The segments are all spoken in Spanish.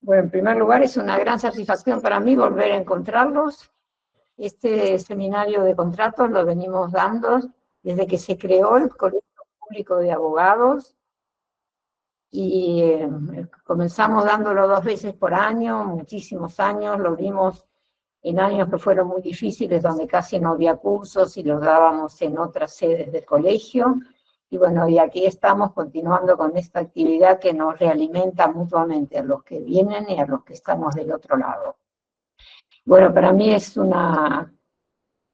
Bueno, en primer lugar, es una gran satisfacción para mí volver a encontrarlos. Este seminario de contratos lo venimos dando desde que se creó el Colegio Público de Abogados y comenzamos dándolo 2 veces por año, muchísimos años, lo dimos en años que fueron muy difíciles, donde casi no había cursos y los dábamos en otras sedes del colegio. Y bueno, y aquí estamos continuando con esta actividad que nos realimenta mutuamente a los que vienen y a los que estamos del otro lado. Bueno, para mí es una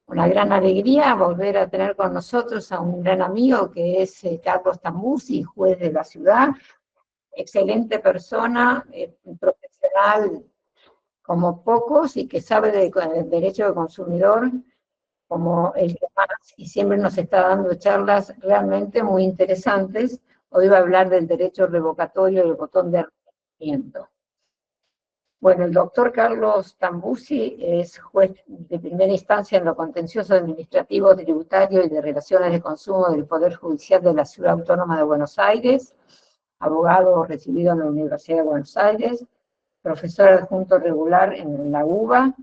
gran alegría volver a tener con nosotros a un gran amigo que es Carlos Tambuzzi, juez de la ciudad, excelente persona, profesional como pocos y que sabe del derecho del consumidor como el que más, y siempre nos está dando charlas realmente muy interesantes. Hoy va a hablar del derecho revocatorio y el botón de arrepentimiento. Bueno, el doctor Carlos Tambuzzi es juez de primera instancia en lo contencioso administrativo, tributario y de relaciones de consumo del Poder Judicial de la Ciudad Autónoma de Buenos Aires, abogado recibido en la Universidad de Buenos Aires, profesor adjunto regular en la UBA,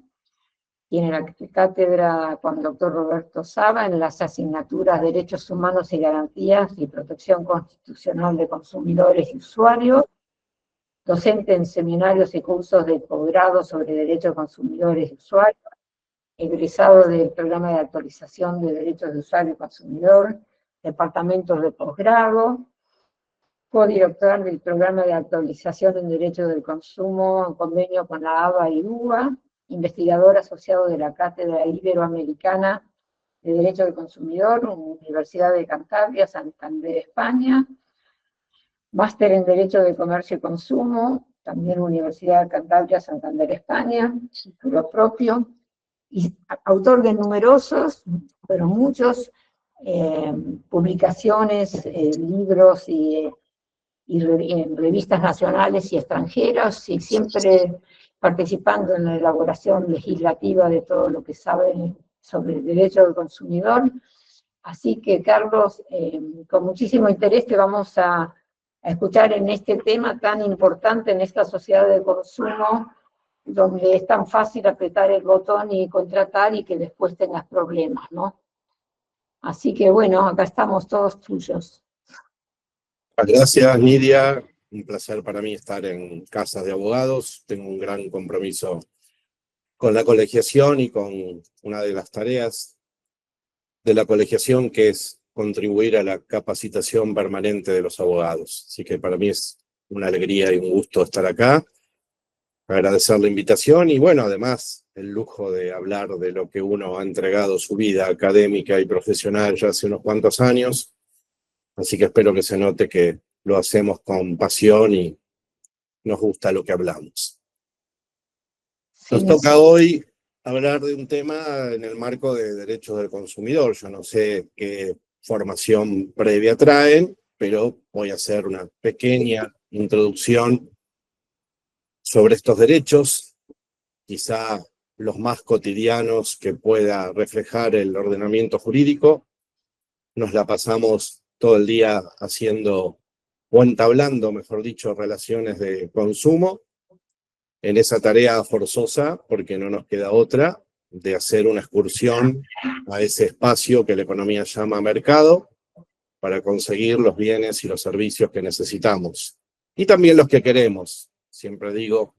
tiene la cátedra con el doctor Roberto Saba en las asignaturas Derechos Humanos y Garantías y Protección Constitucional de Consumidores y Usuarios, docente en seminarios y cursos de posgrado sobre derechos de consumidores y usuarios, egresado del programa de actualización de derechos de usuario y consumidor, departamentos de posgrado, codirector del programa de actualización en derechos del consumo en convenio con la ABA y UBA, investigador asociado de la Cátedra Iberoamericana de Derecho del Consumidor, Universidad de Cantabria, Santander, España, máster en Derecho de Comercio y Consumo, también Universidad de Cantabria, Santander, España, título propio, y autor de numerosos, pero muchos, publicaciones, libros y en revistas nacionales y extranjeras, y siempre participando en la elaboración legislativa de todo lo que sabe sobre el derecho del consumidor. Así que, Carlos, con muchísimo interés te vamos a escuchar en este tema tan importante en esta sociedad de consumo, donde es tan fácil apretar el botón y contratar y que después tengas problemas, ¿no? Así que bueno, acá estamos todos tuyos. Gracias, Nidia. Un placer para mí estar en Casas de Abogados. Tengo un gran compromiso con la colegiación y con una de las tareas de la colegiación, que es contribuir a la capacitación permanente de los abogados. Así que para mí es una alegría y un gusto estar acá. Agradecer la invitación y bueno, además el lujo de hablar de lo que uno ha entregado su vida académica y profesional ya hace unos cuantos años. Así que espero que se note que lo hacemos con pasión y nos gusta lo que hablamos. Nos toca hoy hablar de un tema en el marco de derechos del consumidor. Yo no sé qué formación previa traen, pero voy a hacer una pequeña introducción sobre estos derechos, quizá los más cotidianos que pueda reflejar el ordenamiento jurídico. Nos la pasamos todo el día haciendo o entablando, mejor dicho, relaciones de consumo, en esa tarea forzosa, porque no nos queda otra, de hacer una excursión a ese espacio que la economía llama mercado, para conseguir los bienes y los servicios que necesitamos. Y también los que queremos. Siempre digo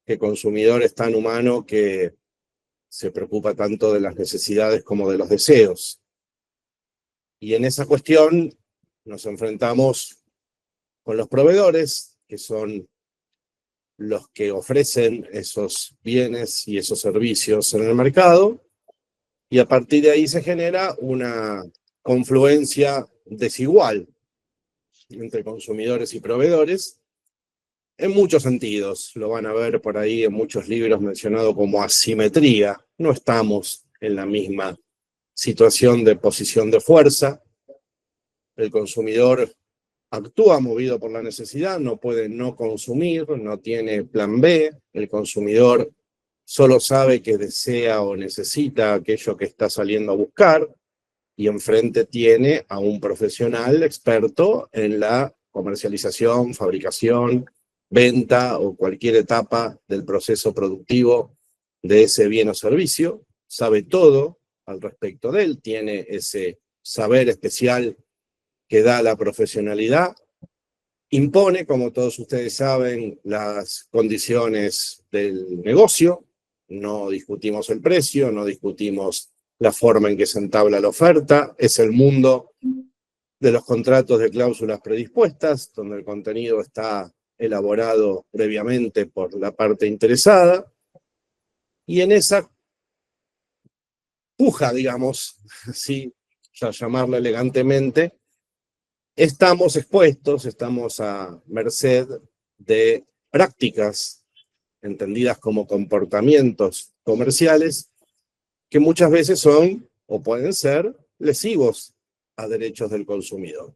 que consumidor es tan humano que se preocupa tanto de las necesidades como de los deseos. Y en esa cuestión nos enfrentamos con los proveedores, que son los que ofrecen esos bienes y esos servicios en el mercado, y a partir de ahí se genera una confluencia desigual entre consumidores y proveedores, en muchos sentidos. Lo van a ver por ahí en muchos libros mencionado como asimetría. No estamos en la misma situación de posición de fuerza. El consumidor actúa movido por la necesidad, no puede no consumir, no tiene plan B. El consumidor solo sabe que desea o necesita aquello que está saliendo a buscar, y enfrente tiene a un profesional experto en la comercialización, fabricación, venta o cualquier etapa del proceso productivo de ese bien o servicio, sabe todo al respecto de él, tiene ese saber especial que da la profesionalidad, impone, como todos ustedes saben, las condiciones del negocio, no discutimos el precio, no discutimos la forma en que se entabla la oferta, es el mundo de los contratos de cláusulas predispuestas, donde el contenido está elaborado previamente por la parte interesada, y en esa puja, digamos, así, ya llamarla elegantemente, estamos expuestos, estamos a merced de prácticas entendidas como comportamientos comerciales que muchas veces son o pueden ser lesivos a derechos del consumidor.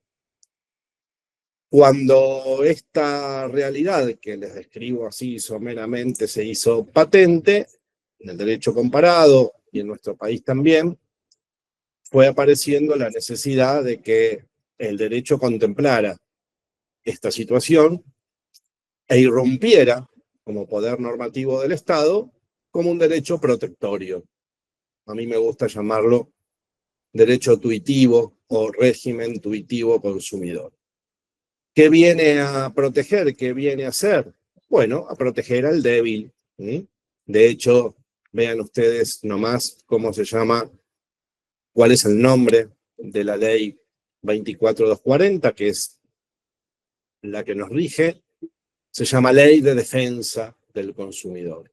Cuando esta realidad que les describo así someramente se hizo patente en el derecho comparado y en nuestro país también, fue apareciendo la necesidad de que el derecho contemplara esta situación e irrumpiera como poder normativo del Estado como un derecho protectorio. A mí me gusta llamarlo derecho tuitivo o régimen tuitivo consumidor. ¿Qué viene a proteger? ¿Qué viene a hacer? Bueno, a proteger al débil. De hecho, vean ustedes nomás cómo se llama, cuál es el nombre de la ley 24240, que es la que nos rige, se llama Ley de Defensa del Consumidor.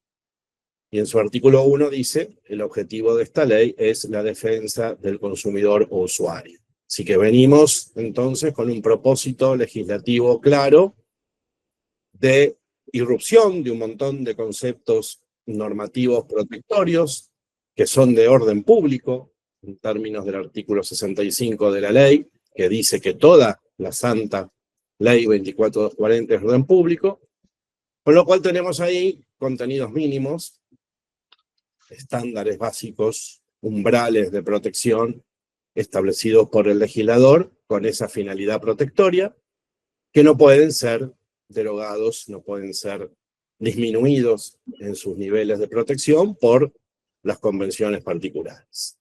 Y en su artículo 1 dice, el objetivo de esta ley es la defensa del consumidor o usuario. Así que venimos entonces con un propósito legislativo claro de irrupción de un montón de conceptos normativos protectorios que son de orden público, en términos del artículo 65 de la ley, que dice que toda la santa ley 24240 es de orden público, con lo cual tenemos ahí contenidos mínimos, estándares básicos, umbrales de protección establecidos por el legislador con esa finalidad protectoria, que no pueden ser derogados, no pueden ser disminuidos en sus niveles de protección por las convenciones particulares.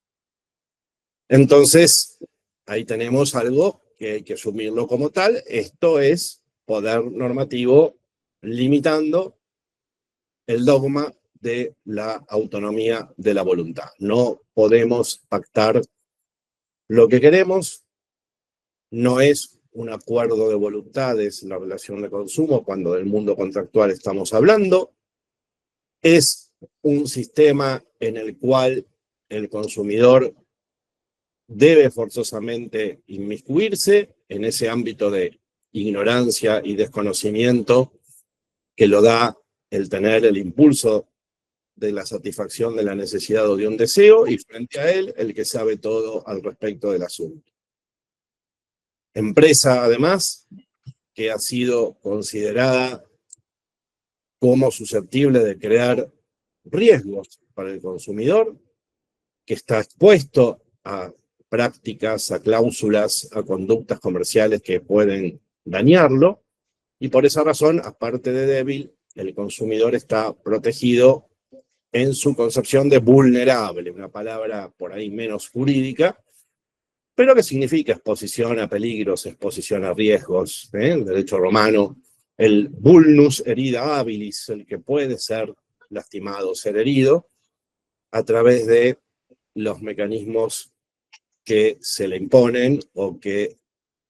Entonces, ahí tenemos algo que hay que asumirlo como tal. Esto es poder normativo limitando el dogma de la autonomía de la voluntad. No podemos pactar lo que queremos, no es un acuerdo de voluntades la relación de consumo cuando del mundo contractual estamos hablando, es un sistema en el cual el consumidor debe forzosamente inmiscuirse en ese ámbito de ignorancia y desconocimiento que lo da el tener el impulso de la satisfacción de la necesidad o de un deseo, y frente a él, el que sabe todo al respecto del asunto. Empresa, además, que ha sido considerada como susceptible de crear riesgos para el consumidor, que está expuesto a prácticas, a cláusulas, a conductas comerciales que pueden dañarlo, y por esa razón, aparte de débil, el consumidor está protegido en su concepción de vulnerable, una palabra por ahí menos jurídica, pero que significa exposición a peligros, exposición a riesgos. El derecho romano, el vulnus herida habilis, el que puede ser lastimado, ser herido, a través de los mecanismos que se le imponen o que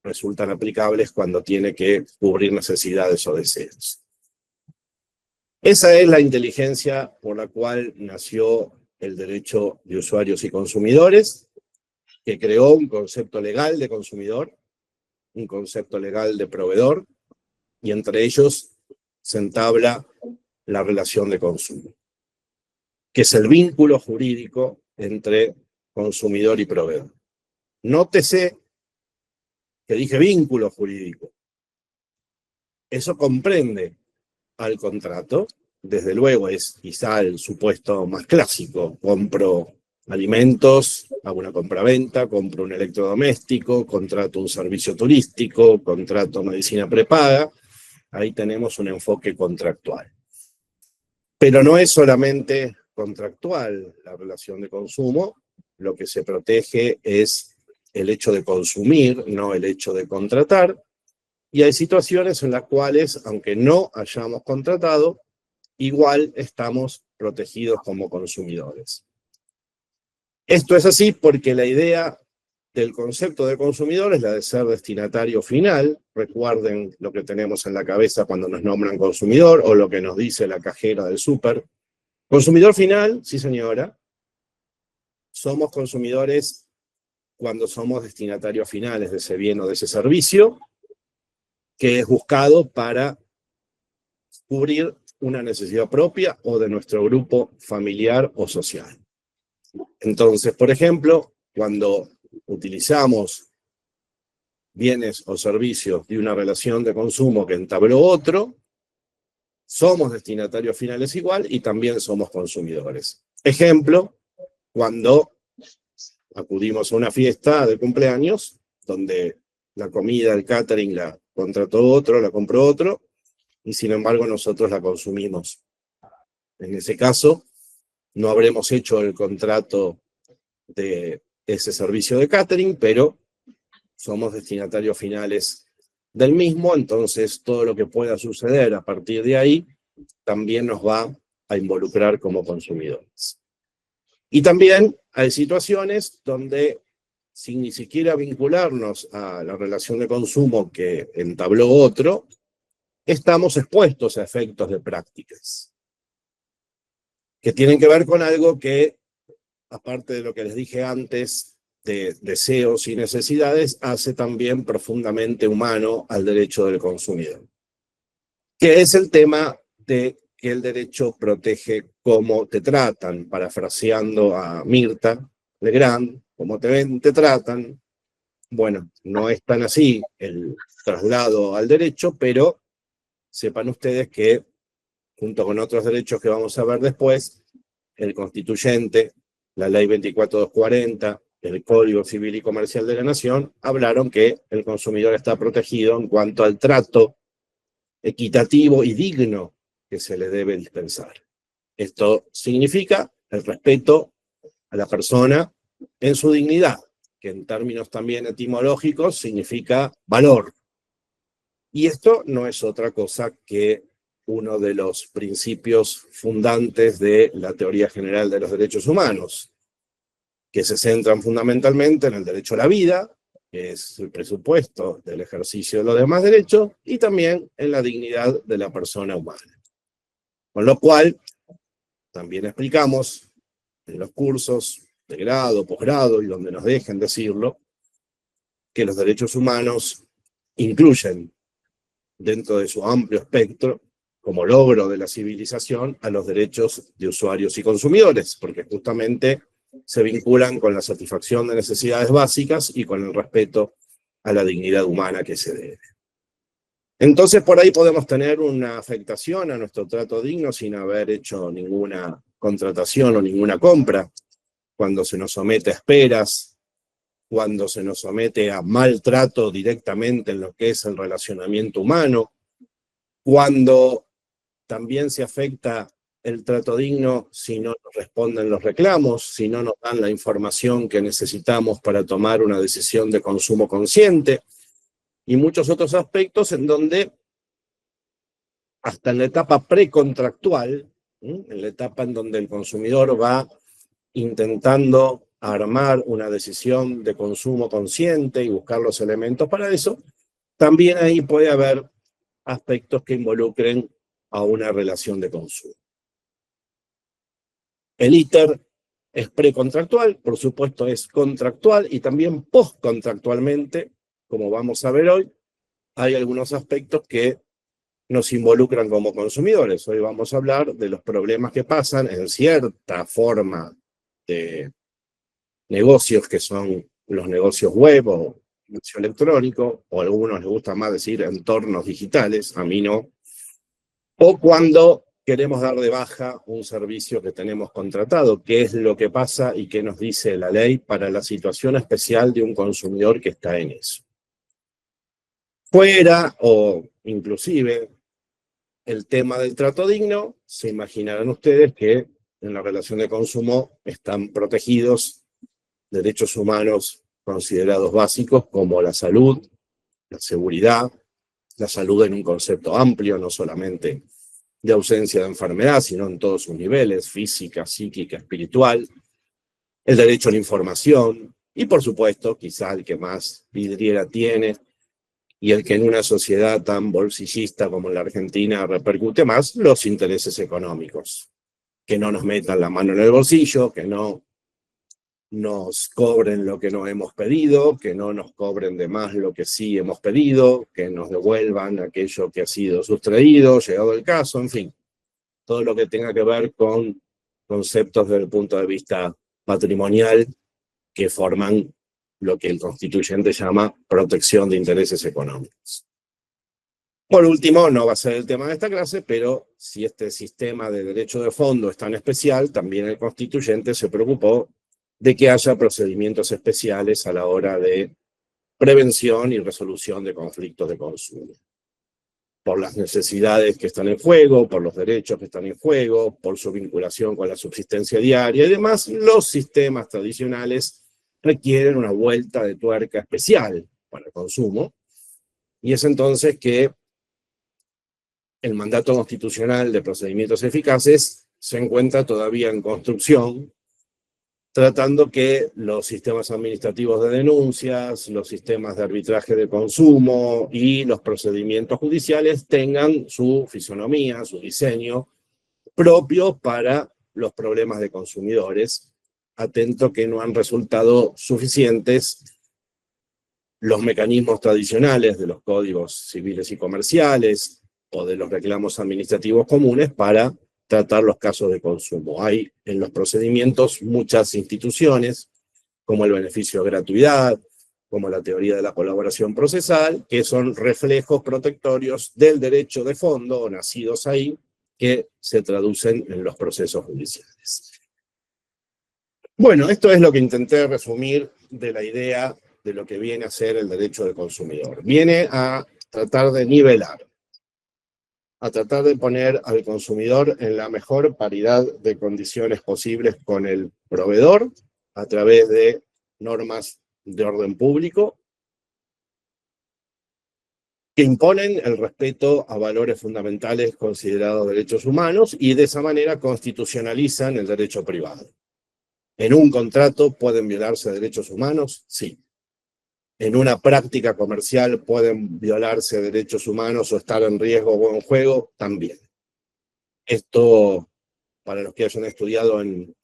resultan aplicables cuando tiene que cubrir necesidades o deseos. Esa es la inteligencia por la cual nació el derecho de usuarios y consumidores, que creó un concepto legal de consumidor, un concepto legal de proveedor, y entre ellos se entabla la relación de consumo, que es el vínculo jurídico entre consumidor y proveedor. Nótese que dije vínculo jurídico. Eso comprende al contrato, desde luego es quizá el supuesto más clásico. Compro alimentos, hago una compraventa, compro un electrodoméstico, contrato un servicio turístico, contrato medicina prepaga. ahí tenemos un enfoque contractual. Pero no es solamente contractual la relación de consumo, lo que se protege es el hecho de consumir, no el hecho de contratar, y hay situaciones en las cuales, aunque no hayamos contratado, igual estamos protegidos como consumidores. Esto es así porque la idea del concepto de consumidor es la de ser destinatario final. Recuerden lo que tenemos en la cabeza cuando nos nombran consumidor o lo que nos dice la cajera del súper. Consumidor final, sí señora. Somos consumidores cuando somos destinatarios finales de ese bien o de ese servicio que es buscado para cubrir una necesidad propia o de nuestro grupo familiar o social. Entonces, por ejemplo, cuando utilizamos bienes o servicios de una relación de consumo que entabló otro, somos destinatarios finales igual y también somos consumidores. Ejemplo, cuando acudimos a una fiesta de cumpleaños, donde la comida, el catering la contrató otro, la compró otro, y sin embargo nosotros la consumimos. En ese caso, no habremos hecho el contrato de ese servicio de catering, pero somos destinatarios finales del mismo, entonces todo lo que pueda suceder a partir de ahí también nos va a involucrar como consumidores. Y también hay situaciones donde, sin ni siquiera vincularnos a la relación de consumo que entabló otro, estamos expuestos a efectos de prácticas que tienen que ver con algo que, aparte de lo que les dije antes, de deseos y necesidades, hace también profundamente humano al derecho del consumidor, que es el tema de que el derecho protege cómo te tratan, parafraseando a Mirta Legrand, cómo te ven, te tratan. Bueno, no es tan así el traslado al derecho, pero sepan ustedes que, junto con otros derechos que vamos a ver después, el constituyente, la ley 24240, el Código Civil y Comercial de la Nación, hablaron que el consumidor está protegido en cuanto al trato equitativo y digno que se le debe dispensar. Esto significa el respeto a la persona en su dignidad, que en términos también etimológicos significa valor. Y esto no es otra cosa que uno de los principios fundantes de la teoría general de los derechos humanos, que se centran fundamentalmente en el derecho a la vida, que es el presupuesto del ejercicio de los demás derechos, y también en la dignidad de la persona humana. Con lo cual, también explicamos en los cursos de grado, posgrado, y donde nos dejen decirlo, que los derechos humanos incluyen dentro de su amplio espectro, como logro de la civilización, a los derechos de usuarios y consumidores, porque justamente se vinculan con la satisfacción de necesidades básicas y con el respeto a la dignidad humana que se debe. Entonces, por ahí podemos tener una afectación a nuestro trato digno sin haber hecho ninguna contratación o ninguna compra, cuando se nos somete a esperas, cuando se nos somete a maltrato directamente en lo que es el relacionamiento humano, cuando también se afecta el trato digno si no nos responden los reclamos, si no nos dan la información que necesitamos para tomar una decisión de consumo consciente, y muchos otros aspectos en donde, hasta en la etapa precontractual, en la etapa en donde el consumidor va intentando armar una decisión de consumo consciente y buscar los elementos para eso, también ahí puede haber aspectos que involucren a una relación de consumo. El ITER es precontractual, por supuesto es contractual y también postcontractualmente, como vamos a ver hoy, hay algunos aspectos que nos involucran como consumidores. Hoy vamos a hablar de los problemas que pasan en cierta forma de negocios que son los negocios web o negocio electrónico, o a algunos les gusta más decir entornos digitales, a mí no, o cuando queremos dar de baja un servicio que tenemos contratado, qué es lo que pasa y qué nos dice la ley para la situación especial de un consumidor que está en eso. Fuera o inclusive el tema del trato digno, se imaginarán ustedes que en la relación de consumo están protegidos derechos humanos considerados básicos como la salud, la seguridad, la salud en un concepto amplio, no solamente de ausencia de enfermedad, sino en todos sus niveles, física, psíquica, espiritual, el derecho a la información y, por supuesto, quizá el que más vidriera tiene y el que en una sociedad tan bolsillista como la Argentina repercute más, los intereses económicos. Que no nos metan la mano en el bolsillo, que no nos cobren lo que no hemos pedido, que no nos cobren de más lo que sí hemos pedido, que nos devuelvan aquello que ha sido sustraído, llegado el caso, en fin. Todo lo que tenga que ver con conceptos desde el punto de vista patrimonial que forman lo que el constituyente llama protección de intereses económicos. Por último, no va a ser el tema de esta clase, pero si este sistema de derecho de fondo es tan especial, también el constituyente se preocupó de que haya procedimientos especiales a la hora de prevención y resolución de conflictos de consumo. Por las necesidades que están en juego, por los derechos que están en juego, por su vinculación con la subsistencia diaria y demás, los sistemas tradicionales requieren una vuelta de tuerca especial para el consumo, y es entonces que el mandato constitucional de procedimientos eficaces se encuentra todavía en construcción, tratando que los sistemas administrativos de denuncias, los sistemas de arbitraje de consumo y los procedimientos judiciales tengan su fisonomía, su diseño propio para los problemas de consumidores, atento que no han resultado suficientes los mecanismos tradicionales de los códigos civiles y comerciales o de los reclamos administrativos comunes para tratar los casos de consumo. Hay en los procedimientos muchas instituciones, como el beneficio de gratuidad, como la teoría de la colaboración procesal, que son reflejos protectorios del derecho de fondo, nacidos ahí, que se traducen en los procesos judiciales. Bueno, esto es lo que intenté resumir de la idea de lo que viene a ser el derecho del consumidor. Viene a tratar de nivelar, a tratar de poner al consumidor en la mejor paridad de condiciones posibles con el proveedor a través de normas de orden público que imponen el respeto a valores fundamentales considerados derechos humanos y de esa manera constitucionalizan el derecho privado. ¿En un contrato pueden violarse derechos humanos? Sí. ¿En una práctica comercial pueden violarse derechos humanos o estar en riesgo o en juego? También. Esto, para los que hayan estudiado en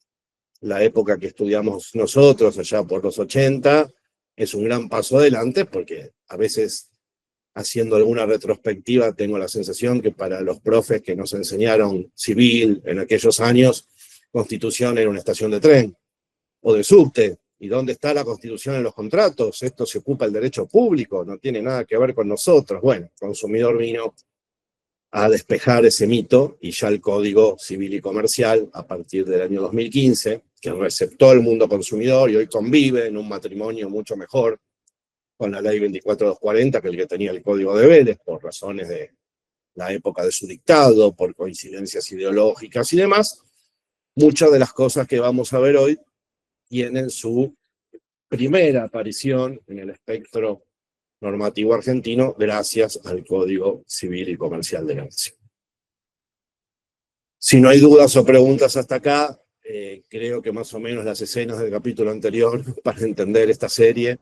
la época que estudiamos nosotros, allá por los 80, es un gran paso adelante, porque a veces, haciendo alguna retrospectiva, tengo la sensación que para los profes que nos enseñaron civil en aquellos años, Constitución era una estación de tren o de subte. ¿Y dónde está la Constitución en los contratos? Esto se ocupa el derecho público, no tiene nada que ver con nosotros. Bueno, el consumidor vino a despejar ese mito y ya el Código Civil y Comercial, a partir del año 2015, que receptó el mundo consumidor y hoy convive en un matrimonio mucho mejor con la Ley 24240 que el que tenía el Código de Vélez, por razones de la época de su dictado, por coincidencias ideológicas y demás. Muchas de las cosas que vamos a ver hoy tienen su primera aparición en el espectro normativo argentino gracias al Código Civil y Comercial de la Nación. Si no hay dudas o preguntas hasta acá, creo que más o menos las escenas del capítulo anterior para entender esta serie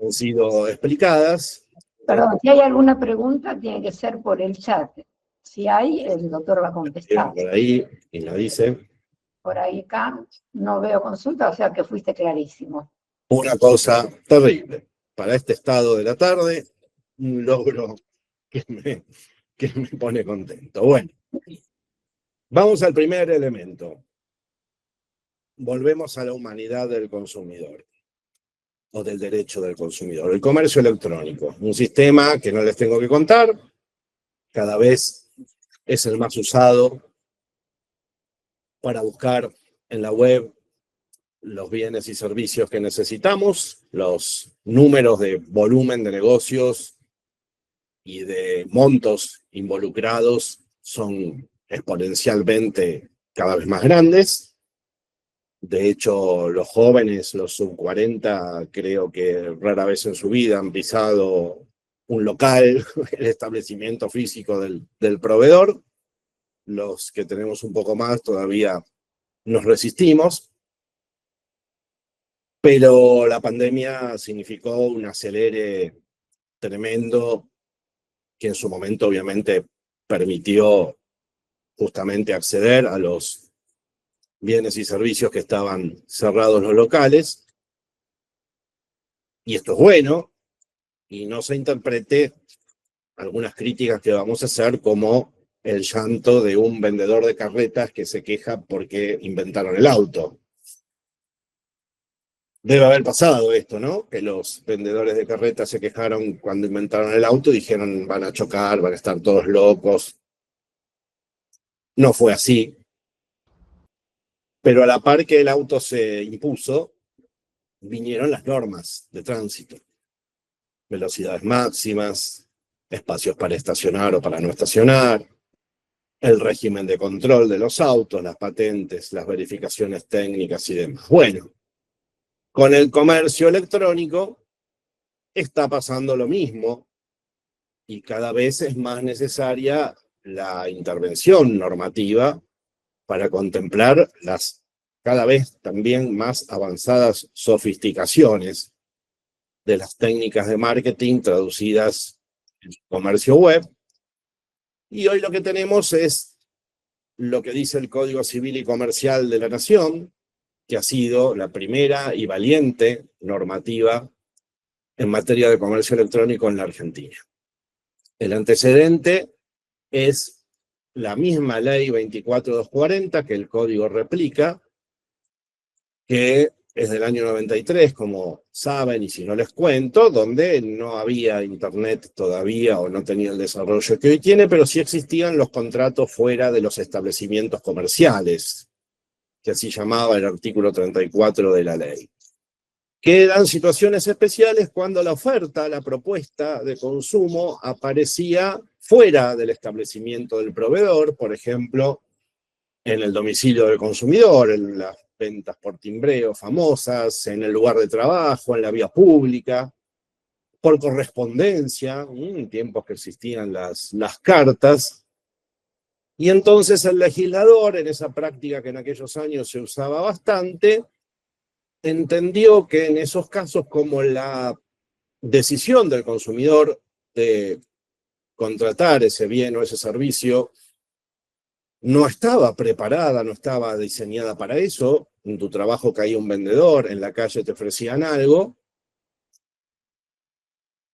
han sido explicadas. Perdón, si hay alguna pregunta, tiene que ser por el chat. Si hay, el doctor va a contestar. Por ahí, y la dice. Por ahí acá no veo consulta, o sea que fuiste clarísimo. Una cosa terrible. Para este estado de la tarde, un logro que me pone contento. Bueno, vamos al primer elemento. Volvemos a la humanidad del consumidor, o del derecho del consumidor. El comercio electrónico, un sistema que no les tengo que contar, cada vez es el más usado para buscar en la web los bienes y servicios que necesitamos, los números de volumen de negocios y de montos involucrados son exponencialmente cada vez más grandes. De hecho, los jóvenes, los sub 40, creo que rara vez en su vida han pisado un local, el establecimiento físico del proveedor. Los que tenemos un poco más todavía nos resistimos, pero la pandemia significó un acelere tremendo que en su momento obviamente permitió justamente acceder a los bienes y servicios que estaban cerrados los locales. Y esto es bueno, y no se interprete algunas críticas que vamos a hacer como el llanto de un vendedor de carretas que se queja porque inventaron el auto. Debe haber pasado esto, ¿no? Que los vendedores de carretas se quejaron cuando inventaron el auto y dijeron van a chocar, van a estar todos locos. No fue así. Pero a la par que el auto se impuso, vinieron las normas de tránsito. Velocidades máximas, espacios para estacionar o para no estacionar, el régimen de control de los autos, las patentes, las verificaciones técnicas y demás. Bueno, con el comercio electrónico está pasando lo mismo y cada vez es más necesaria la intervención normativa para contemplar las cada vez también más avanzadas sofisticaciones de las técnicas de marketing traducidas en comercio web. Y hoy lo que tenemos es lo que dice el Código Civil y Comercial de la Nación, que ha sido la primera y valiente normativa en materia de comercio electrónico en la Argentina. El antecedente es la misma ley 24240 que el código replica, que es del año 93, como saben, y si no les cuento, donde no había internet todavía o no tenía el desarrollo que hoy tiene, pero sí existían los contratos fuera de los establecimientos comerciales, que así llamaba el artículo 34 de la ley. Quedan situaciones especiales cuando la oferta, la propuesta de consumo aparecía fuera del establecimiento del proveedor, por ejemplo, en el domicilio del consumidor, en las ventas por timbreo famosas, en el lugar de trabajo, en la vía pública, por correspondencia, en tiempos que existían las cartas. Y entonces el legislador, en esa práctica que en aquellos años se usaba bastante, entendió que en esos casos, como la decisión del consumidor de contratar ese bien o ese servicio no estaba preparada, no estaba diseñada para eso, en tu trabajo caía un vendedor, en la calle te ofrecían algo,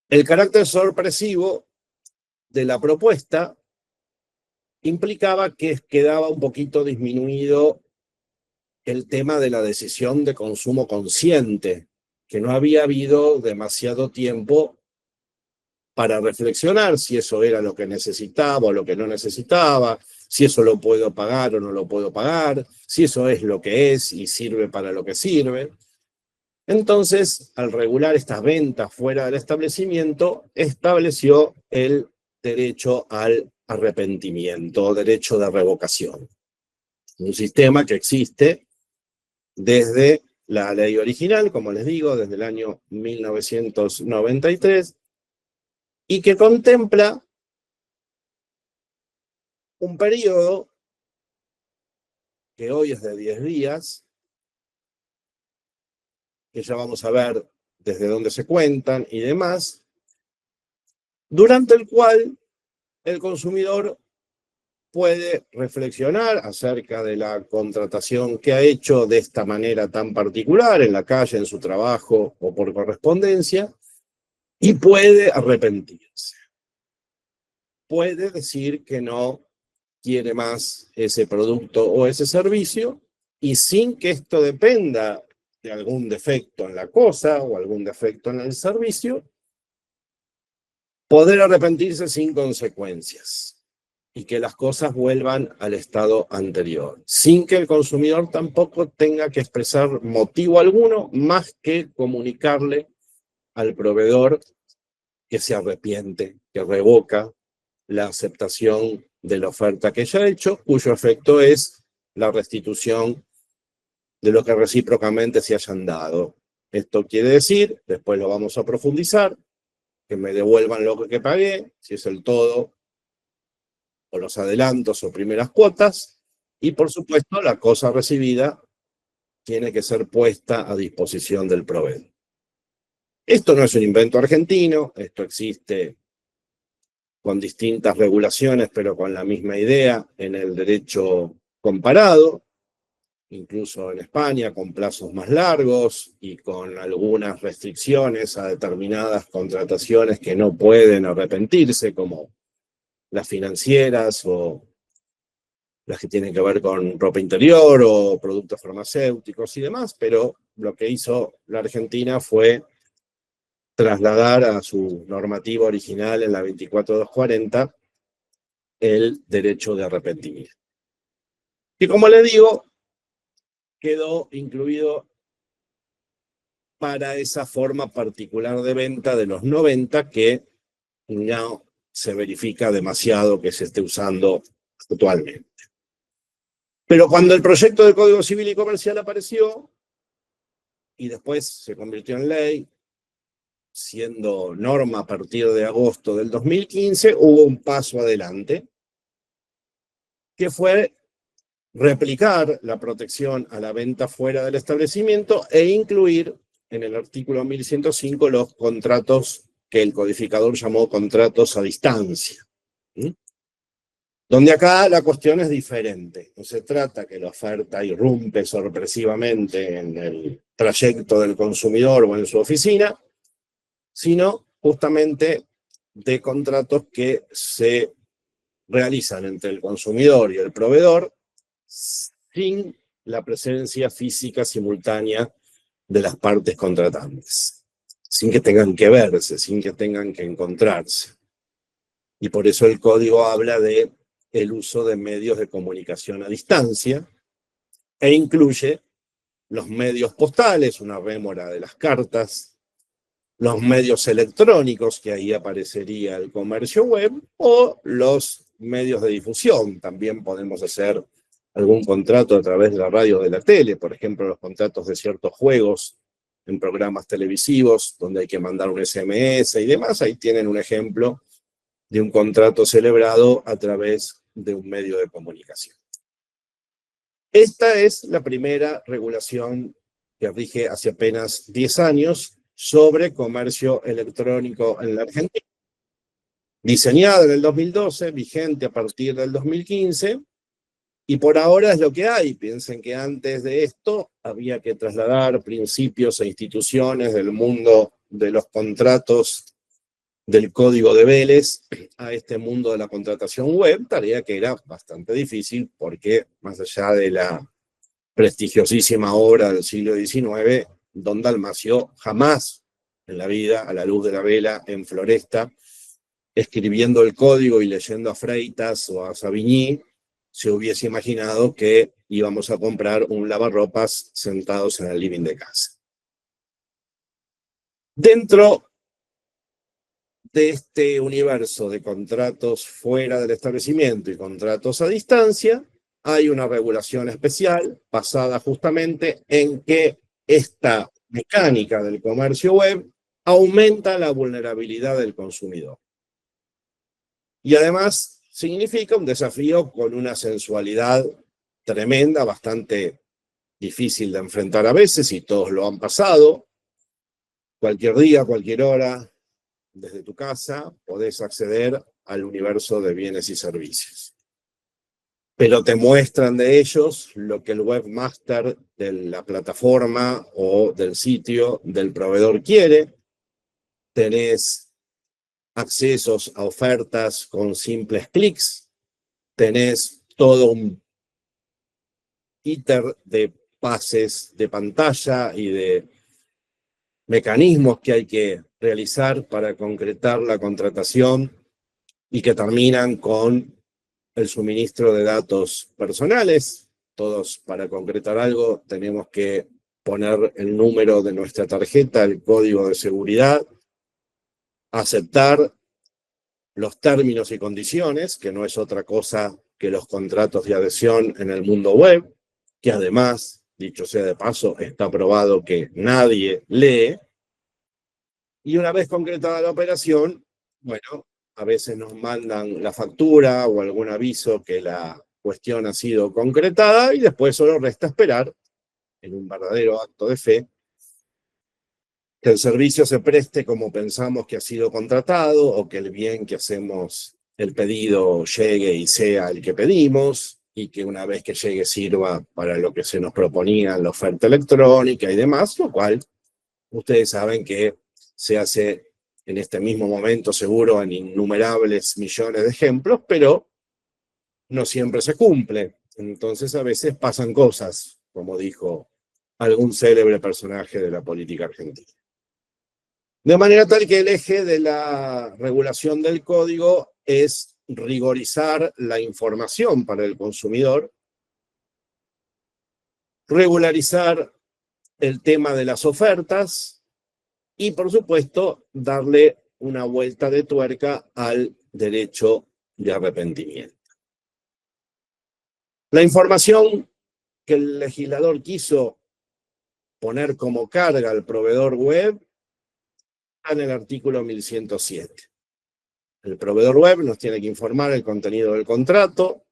el carácter sorpresivo de la propuesta implicaba que quedaba un poquito disminuido el tema de la decisión de consumo consciente, que no había habido demasiado tiempo para reflexionar si eso era lo que necesitaba o lo que no necesitaba, si eso lo puedo pagar o no lo puedo pagar, si eso es lo que es y sirve para lo que sirve. Entonces, al regular estas ventas fuera del establecimiento, estableció el derecho al arrepentimiento, derecho de revocación. Un sistema que existe desde la ley original, como les digo, desde el año 1993, y que contempla un periodo que hoy es de 10 días, que ya vamos a ver desde dónde se cuentan y demás, durante el cual el consumidor puede reflexionar acerca de la contratación que ha hecho de esta manera tan particular, en la calle, en su trabajo o por correspondencia, y puede arrepentirse. Puede decir que no quiere más ese producto o ese servicio, y sin que esto dependa de algún defecto en la cosa o algún defecto en el servicio, poder arrepentirse sin consecuencias y que las cosas vuelvan al estado anterior, sin que el consumidor tampoco tenga que expresar motivo alguno más que comunicarle al proveedor que se arrepiente, que revoca la aceptación de la oferta que ya ha hecho, cuyo efecto es la restitución de lo que recíprocamente se hayan dado. Esto quiere decir, después lo vamos a profundizar, que me devuelvan lo que pagué, si es el todo, o los adelantos o primeras cuotas, y por supuesto la cosa recibida tiene que ser puesta a disposición del proveedor. Esto no es un invento argentino, esto existe con distintas regulaciones, pero con la misma idea en el derecho comparado, incluso en España, con plazos más largos y con algunas restricciones a determinadas contrataciones que no pueden arrepentirse, como las financieras o las que tienen que ver con ropa interior o productos farmacéuticos y demás, pero lo que hizo la Argentina fue trasladar a su normativa original en la 24240 el derecho de arrepentimiento. Y como le digo, quedó incluido para esa forma particular de venta de los 90 que no se verifica demasiado que se esté usando actualmente. Pero cuando el proyecto de Código Civil y Comercial apareció y después se convirtió en ley, siendo norma a partir de agosto del 2015, hubo un paso adelante, que fue replicar la protección a la venta fuera del establecimiento e incluir en el artículo 1105 los contratos que el codificador llamó contratos a distancia. Donde acá la cuestión es diferente. No se trata que la oferta irrumpe sorpresivamente en el trayecto del consumidor o en su oficina, sino justamente de contratos que se realizan entre el consumidor y el proveedor sin la presencia física simultánea de las partes contratantes, sin que tengan que verse, sin que tengan que encontrarse. Y por eso el código habla de el uso de medios de comunicación a distancia e incluye los medios postales, una rémora de las cartas, los medios electrónicos, que ahí aparecería el comercio web, o los medios de difusión. También podemos hacer algún contrato a través de la radio o de la tele, por ejemplo, los contratos de ciertos juegos en programas televisivos, donde hay que mandar un SMS y demás. Ahí tienen un ejemplo de un contrato celebrado a través de un medio de comunicación. Esta es la primera regulación que rige hace apenas 10 años sobre comercio electrónico en la Argentina. Diseñada en el 2012, vigente a partir del 2015, y por ahora es lo que hay. Piensen que antes de esto había que trasladar principios e instituciones del mundo de los contratos del código de Vélez a este mundo de la contratación web, tarea que era bastante difícil porque más allá de la prestigiosísima obra del siglo XIX, don Dalmacio jamás en la vida, a la luz de la vela, en Floresta, escribiendo el código y leyendo a Freitas o a Savigny, se hubiese imaginado que íbamos a comprar un lavarropas sentados en el living de casa. Dentro de este universo de contratos fuera del establecimiento y contratos a distancia, hay una regulación especial basada justamente en que esta mecánica del comercio web aumenta la vulnerabilidad del consumidor. Y además significa un desafío con una sensualidad tremenda, bastante difícil de enfrentar a veces, y todos lo han pasado. Cualquier día, cualquier hora, desde tu casa, podés acceder al universo de bienes y servicios. Pero te muestran de ellos lo que el webmaster de la plataforma o del sitio del proveedor quiere. Tenés accesos a ofertas con simples clics. Tenés todo un íter de pases de pantalla y de mecanismos que hay que realizar para concretar la contratación y que terminan con el suministro de datos personales. Todos, para concretar algo, tenemos que poner el número de nuestra tarjeta, el código de seguridad, aceptar los términos y condiciones, que no es otra cosa que los contratos de adhesión en el mundo web, que además, dicho sea de paso, está probado que nadie lee. Y una vez concretada la operación, bueno, a veces nos mandan la factura o algún aviso que la cuestión ha sido concretada y después solo resta esperar, en un verdadero acto de fe, que el servicio se preste como pensamos que ha sido contratado o que el bien que hacemos el pedido llegue y sea el que pedimos y que una vez que llegue sirva para lo que se nos proponía en la oferta electrónica y demás, lo cual ustedes saben que se hace en este mismo momento seguro en innumerables millones de ejemplos, pero no siempre se cumple. Entonces a veces pasan cosas, como dijo algún célebre personaje de la política argentina. De manera tal que el eje de la regulación del código es rigorizar la información para el consumidor, regularizar el tema de las ofertas y, por supuesto, darle una vuelta de tuerca al derecho de arrepentimiento. La información que el legislador quiso poner como carga al proveedor web está en el artículo 1107. El proveedor web nos tiene que informar el contenido del contrato,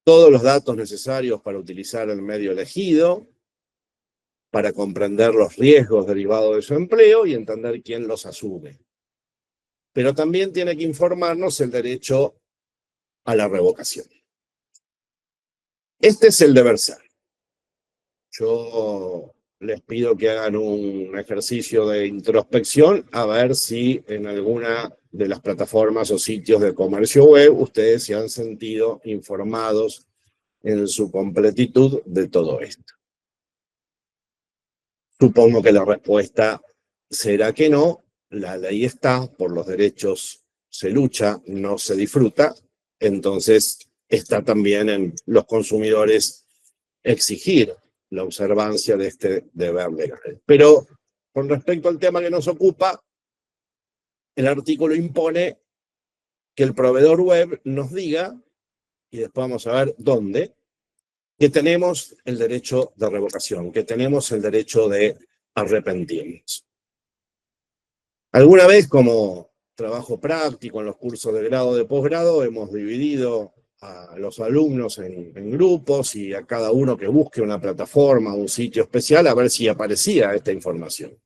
todos los datos necesarios para utilizar el medio elegido, para comprender los riesgos derivados de su empleo y entender quién los asume. Pero también tiene que informarnos el derecho a la revocación. Este es el deber ser. Yo les pido que hagan un ejercicio de introspección a ver si en alguna de las plataformas o sitios de comercio web ustedes se han sentido informados en su completitud de todo esto. Supongo que la respuesta será que no. La ley está, por los derechos se lucha, no se disfruta. Entonces está también en los consumidores exigir la observancia de este deber legal. Pero con respecto al tema que nos ocupa, el artículo impone que el proveedor web nos diga, y después vamos a ver dónde, que tenemos el derecho de revocación, que tenemos el derecho de arrepentirnos. Alguna vez, como trabajo práctico en los cursos de grado, de posgrado, hemos dividido a los alumnos en grupos y a cada uno que busque una plataforma, un sitio especial, a ver si aparecía esta información.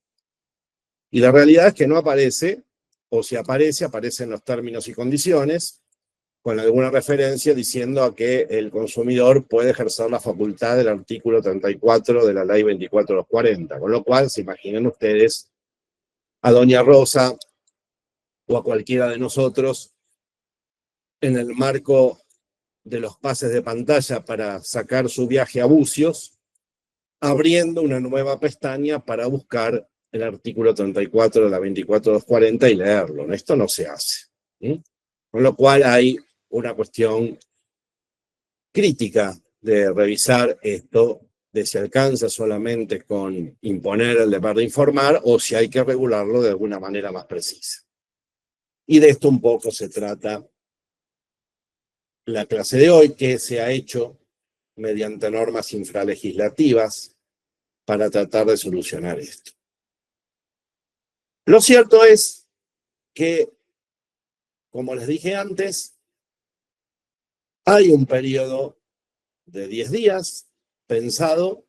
Y la realidad es que no aparece, o si aparece, aparecen los términos y condiciones, con alguna referencia diciendo a que el consumidor puede ejercer la facultad del artículo 34 de la ley 24/240, con lo cual se imaginen ustedes a doña Rosa o a cualquiera de nosotros en el marco de los pases de pantalla para sacar su viaje a Bucios, abriendo una nueva pestaña para buscar el artículo 34 de la 24/240 y leerlo. Esto no se hace. Con lo cual hay una cuestión crítica de revisar esto, de si alcanza solamente con imponer el deber de informar o si hay que regularlo de alguna manera más precisa. Y de esto un poco se trata la clase de hoy, que se ha hecho mediante normas infralegislativas para tratar de solucionar esto. Lo cierto es que, como les dije antes, hay un periodo de 10 días pensado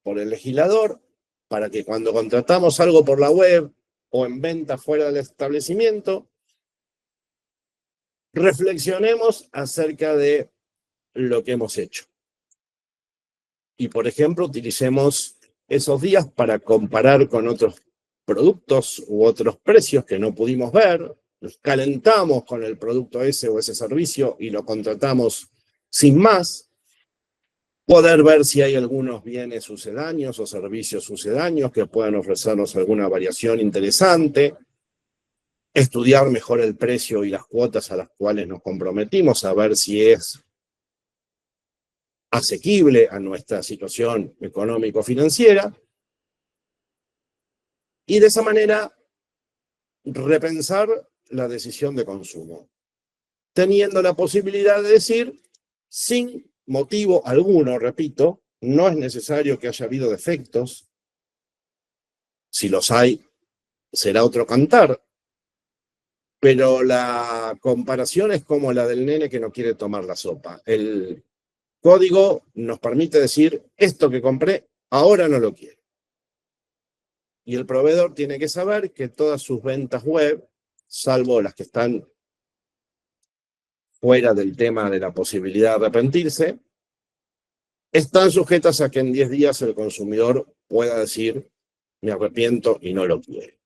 por el legislador para que cuando contratamos algo por la web o en venta fuera del establecimiento, reflexionemos acerca de lo que hemos hecho. Y, por ejemplo, utilicemos esos días para comparar con otros productos u otros precios que no pudimos ver, nos calentamos con el producto ese o ese servicio y lo contratamos sin más, poder ver si hay algunos bienes sucedáneos o servicios sucedáneos que puedan ofrecernos alguna variación interesante, estudiar mejor el precio y las cuotas a las cuales nos comprometimos, a ver si es asequible a nuestra situación económico-financiera, y de esa manera repensar la decisión de consumo, teniendo la posibilidad de decir, sin motivo alguno, repito, no es necesario que haya habido defectos, si los hay, será otro cantar, pero la comparación es como la del nene que no quiere tomar la sopa. El código nos permite decir, esto que compré, ahora no lo quiero. Y el proveedor tiene que saber que todas sus ventas web, salvo las que están fuera del tema de la posibilidad de arrepentirse, están sujetas a que en 10 días el consumidor pueda decir, me arrepiento y no lo quiero.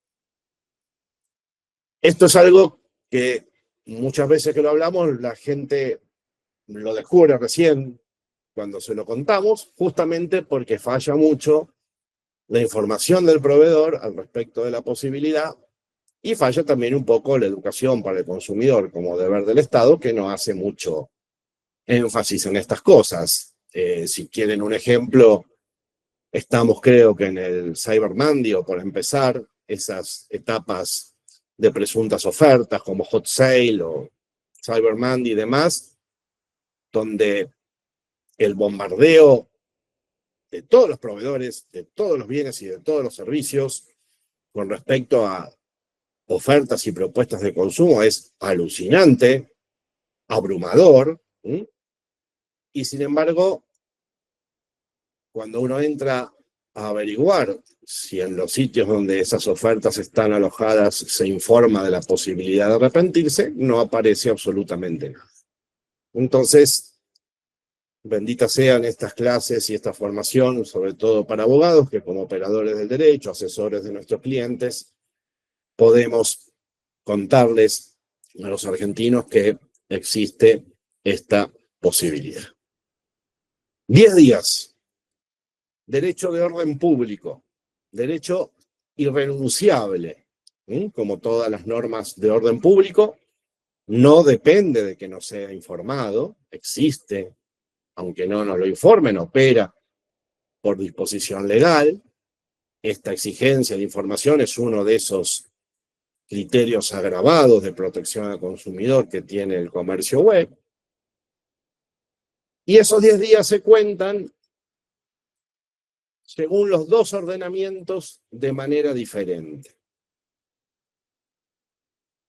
Esto es algo que muchas veces que lo hablamos, la gente lo descubre recién cuando se lo contamos, justamente porque falla mucho la información del proveedor al respecto de la posibilidad y falla también un poco la educación para el consumidor como deber del Estado, que no hace mucho énfasis en estas cosas. Si quieren un ejemplo, estamos creo que en el Cyber Monday, o por empezar, esas etapas de presuntas ofertas como Hot Sale o Cyber Monday y demás, donde el bombardeo de todos los proveedores, de todos los bienes y de todos los servicios con respecto a ofertas y propuestas de consumo es alucinante, abrumador, ¿sí? Y sin embargo, cuando uno entra a averiguar si en los sitios donde esas ofertas están alojadas se informa de la posibilidad de arrepentirse, no aparece absolutamente nada. Entonces, benditas sean estas clases y esta formación, sobre todo para abogados, que como operadores del derecho, asesores de nuestros clientes, podemos contarles a los argentinos que existe esta posibilidad. 10 días. Derecho de orden público. Derecho irrenunciable. Como todas las normas de orden público, no depende de que no sea informado, existe, aunque no nos lo informen, opera por disposición legal. Esta exigencia de información es uno de esos criterios agravados de protección al consumidor que tiene el comercio web. Y esos 10 días se cuentan según los dos ordenamientos de manera diferente.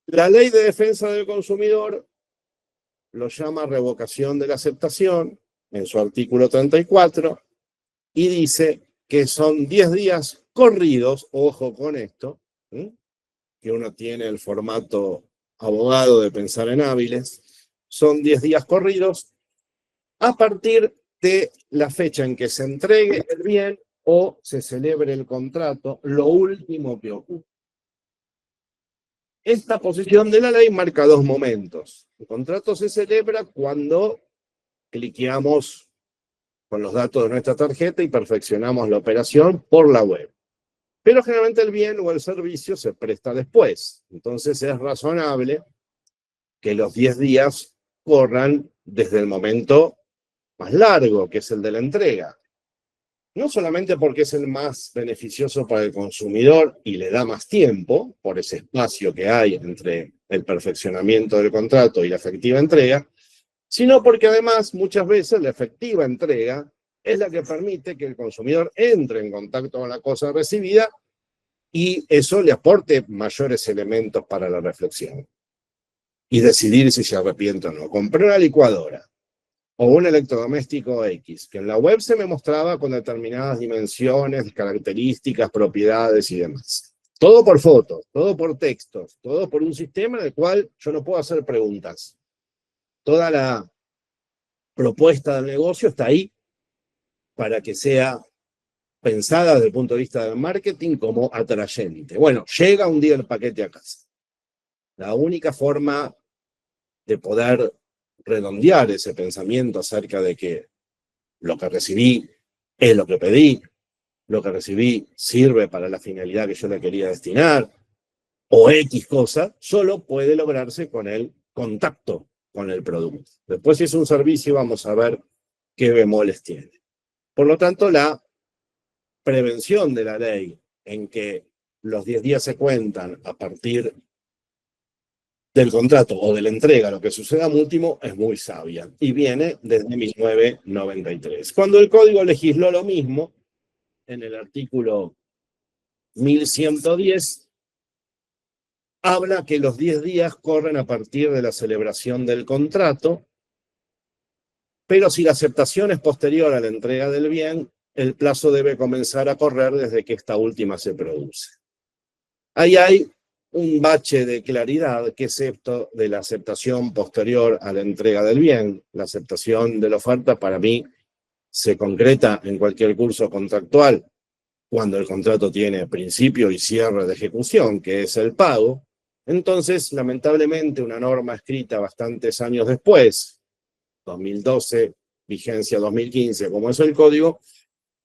La Ley de Defensa del Consumidor lo llama revocación de la aceptación en su artículo 34 y dice que son 10 días corridos, ojo con esto, que uno tiene el formato abogado de pensar en hábiles, son 10 días corridos a partir de la fecha en que se entregue el bien o se celebre el contrato, lo último que ocurre. Esta posición de la ley marca dos momentos. El contrato se celebra cuando cliqueamos con los datos de nuestra tarjeta y perfeccionamos la operación por la web. Pero generalmente el bien o el servicio se presta después. Entonces es razonable que los 10 días corran desde el momento más largo, que es el de la entrega. No solamente porque es el más beneficioso para el consumidor y le da más tiempo, por ese espacio que hay entre el perfeccionamiento del contrato y la efectiva entrega, sino porque además muchas veces la efectiva entrega es la que permite que el consumidor entre en contacto con la cosa recibida y eso le aporte mayores elementos para la reflexión y decidir si se arrepiente o no. Compré una licuadora o un electrodoméstico X, que en la web se me mostraba con determinadas dimensiones, características, propiedades y demás. Todo por fotos, todo por textos, todo por un sistema en el cual yo no puedo hacer preguntas. Toda la propuesta del negocio está ahí para que sea pensada desde el punto de vista del marketing como atrayente. Bueno, llega un día el paquete a casa. La única forma de poder redondear ese pensamiento acerca de que lo que recibí es lo que pedí, lo que recibí sirve para la finalidad que yo le quería destinar, o X cosa, solo puede lograrse con el contacto con el producto. Después, si es un servicio, vamos a ver qué bemoles tiene. Por lo tanto, la prevención de la ley en que los 10 días se cuentan a partir del contrato o de la entrega, lo que suceda último, es muy sabia y viene desde 1993. Cuando el Código legisló lo mismo, en el artículo 1110, habla que los 10 días corren a partir de la celebración del contrato, pero si la aceptación es posterior a la entrega del bien, el plazo debe comenzar a correr desde que esta última se produce. Ahí hay un bache de claridad que es esto de la aceptación posterior a la entrega del bien. La aceptación de la oferta para mí se concreta en cualquier curso contractual cuando el contrato tiene principio y cierre de ejecución, que es el pago. Entonces, lamentablemente, una norma escrita bastantes años después, 2012, vigencia 2015, como es el código,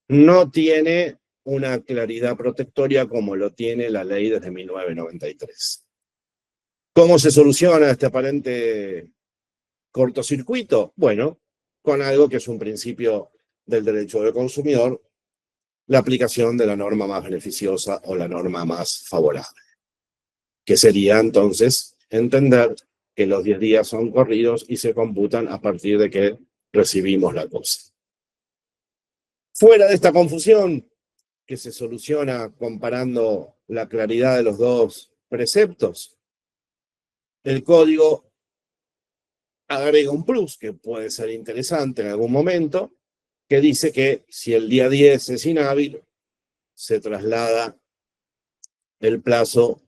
no tiene una claridad protectoria como lo tiene la ley desde 1993. ¿Cómo se soluciona este aparente cortocircuito? Bueno, con algo que es un principio del derecho del consumidor, la aplicación de la norma más beneficiosa o la norma más favorable, que sería entonces entender que los 10 días son corridos y se computan a partir de que recibimos la cosa. Fuera de esta confusión, que se soluciona comparando la claridad de los dos preceptos, el código agrega un plus que puede ser interesante en algún momento, que dice que si el día 10 es inhábil, se traslada el plazo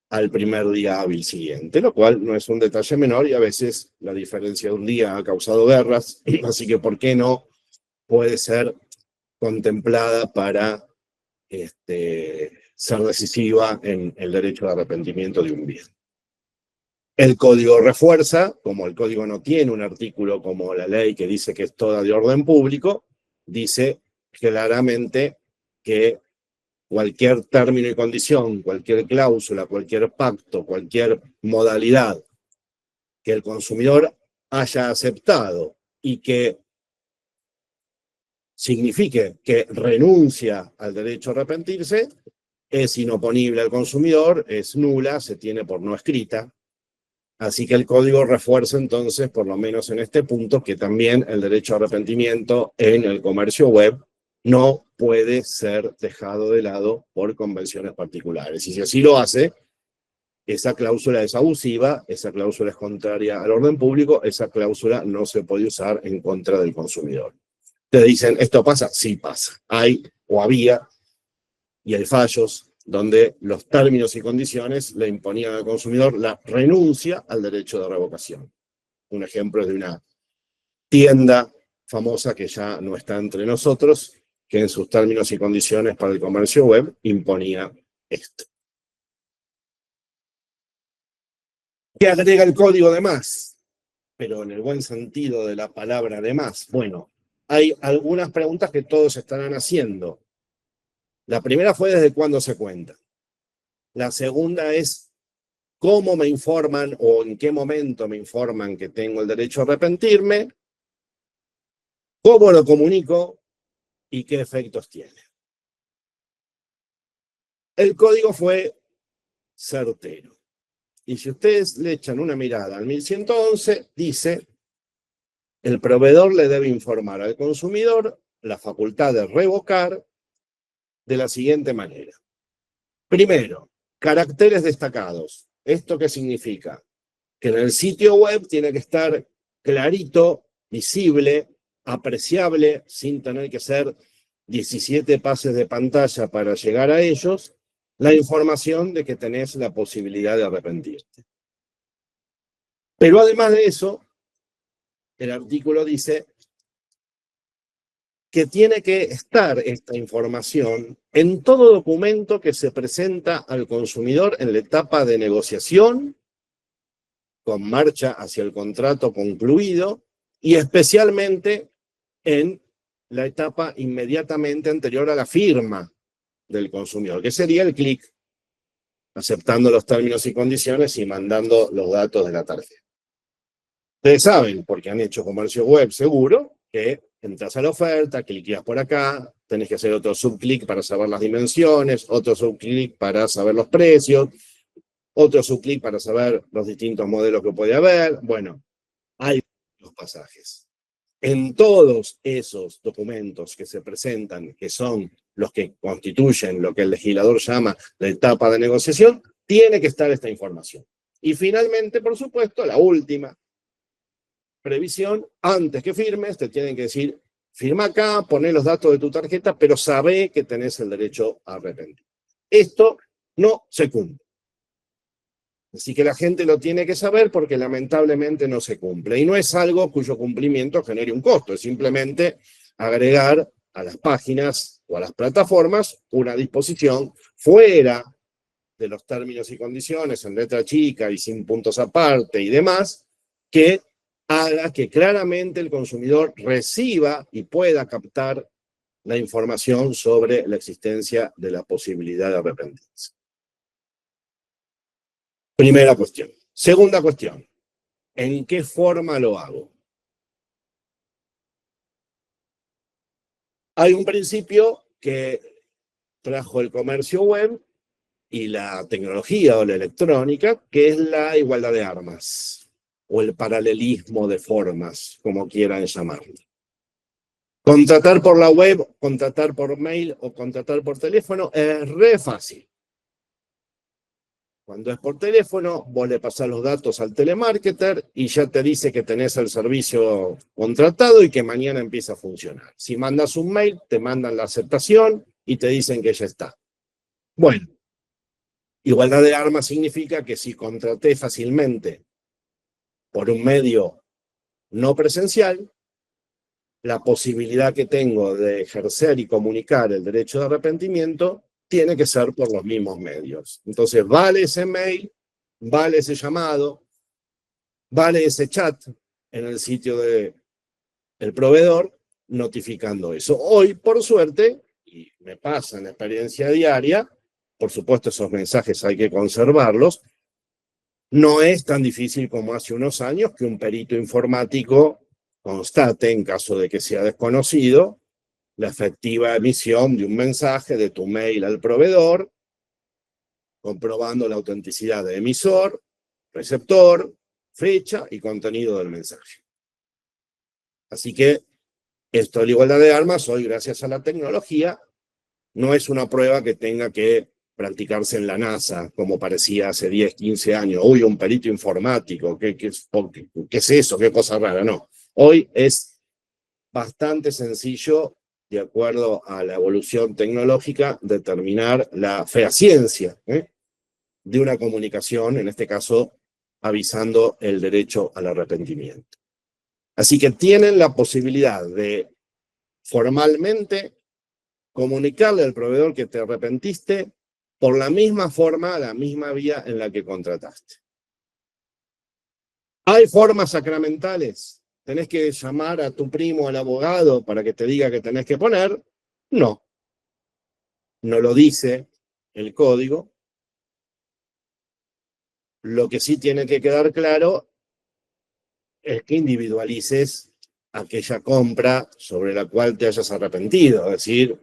al primer día hábil siguiente, lo cual no es un detalle menor y a veces la diferencia de un día ha causado guerras, así que ¿por qué no puede ser contemplada para ser decisiva en el derecho de arrepentimiento de un bien? El código refuerza, como el código no tiene un artículo como la ley que dice que es toda de orden público, dice claramente que cualquier término y condición, cualquier cláusula, cualquier pacto, cualquier modalidad que el consumidor haya aceptado y que signifique que renuncia al derecho a arrepentirse, es inoponible al consumidor, es nula, se tiene por no escrita. Así que el código refuerza entonces, por lo menos en este punto, que también el derecho a arrepentimiento en el comercio web no puede ser dejado de lado por convenciones particulares. Y si así lo hace, esa cláusula es abusiva, esa cláusula es contraria al orden público, esa cláusula no se puede usar en contra del consumidor. Te dicen, ¿esto pasa? Sí pasa. Hay o había, y hay fallos donde los términos y condiciones le imponían al consumidor la renuncia al derecho de revocación. Un ejemplo es de una tienda famosa que ya no está entre nosotros, que en sus términos y condiciones para el comercio web imponía esto. ¿Qué agrega el código de más? Pero en el buen sentido de la palabra de más. Bueno, hay algunas preguntas que todos estarán haciendo. La primera fue desde cuándo se cuenta. La segunda es cómo me informan o en qué momento me informan que tengo el derecho a arrepentirme, cómo lo comunico y qué efectos tiene. El código fue certero. Y si ustedes le echan una mirada al 1111, dice, el proveedor le debe informar al consumidor la facultad de revocar de la siguiente manera. Primero, caracteres destacados. ¿Esto qué significa? Que en el sitio web tiene que estar clarito, visible, apreciable, sin tener que hacer 17 pases de pantalla para llegar a ellos, la información de que tenés la posibilidad de arrepentirte. Pero además de eso, el artículo dice que tiene que estar esta información en todo documento que se presenta al consumidor en la etapa de negociación, con marcha hacia el contrato concluido, y especialmente en la etapa inmediatamente anterior a la firma del consumidor, que sería el clic, aceptando los términos y condiciones y mandando los datos de la tarjeta. Ustedes saben, porque han hecho comercio web seguro, que entras a la oferta, cliqueas por acá, tenés que hacer otro subclic para saber las dimensiones, otro subclic para saber los precios, otro subclic para saber los distintos modelos que puede haber. Bueno, hay los pasajes. En todos esos documentos que se presentan, que son los que constituyen lo que el legislador llama la etapa de negociación, tiene que estar esta información. Y finalmente, por supuesto, la última previsión, antes que firmes, te tienen que decir, firma acá, poné los datos de tu tarjeta, pero sabé que tenés el derecho a arrepentir. Esto no se cumple. Así que la gente lo tiene que saber porque lamentablemente no se cumple. Y no es algo cuyo cumplimiento genere un costo, es simplemente agregar a las páginas o a las plataformas una disposición fuera de los términos y condiciones, en letra chica y sin puntos aparte y demás, que haga que claramente el consumidor reciba y pueda captar la información sobre la existencia de la posibilidad de arrepentirse. Primera cuestión. Segunda cuestión. ¿En qué forma lo hago? Hay un principio que trajo el comercio web y la tecnología o la electrónica, que es la igualdad de armas, o el paralelismo de formas, como quieran llamarlo. Contratar por la web, contratar por mail o contratar por teléfono es re fácil. Cuando es por teléfono, vos le pasás los datos al telemarketer y ya te dice que tenés el servicio contratado y que mañana empieza a funcionar. Si mandas un mail, te mandan la aceptación y te dicen que ya está. Bueno, igualdad de armas significa que si contraté fácilmente por un medio no presencial, la posibilidad que tengo de ejercer y comunicar el derecho de arrepentimiento tiene que ser por los mismos medios. Entonces, vale ese mail, vale ese llamado, vale ese chat en el sitio del proveedor notificando eso. Hoy, por suerte, y me pasa en la experiencia diaria, por supuesto esos mensajes hay que conservarlos, no es tan difícil como hace unos años que un perito informático constate, en caso de que sea desconocido, la efectiva emisión de un mensaje de tu mail al proveedor, comprobando la autenticidad de emisor, receptor, fecha y contenido del mensaje. Así que esto de la igualdad de armas, hoy gracias a la tecnología, no es una prueba que tenga que practicarse en la NASA, como parecía hace 10, 15 años. Uy, un perito informático, ¿qué es eso? ¿Qué cosa rara? No. Hoy es bastante sencillo, de acuerdo a la evolución tecnológica, determinar la fehaciencia de una comunicación, en este caso, avisando el derecho al arrepentimiento. Así que tienen la posibilidad de formalmente comunicarle al proveedor que te arrepentiste por la misma forma, la misma vía en la que contrataste. ¿Hay formas sacramentales? ¿Tenés que llamar a tu primo, al abogado, para que te diga que tenés que poner? No. No lo dice el código. Lo que sí tiene que quedar claro es que individualices aquella compra sobre la cual te hayas arrepentido. Es decir,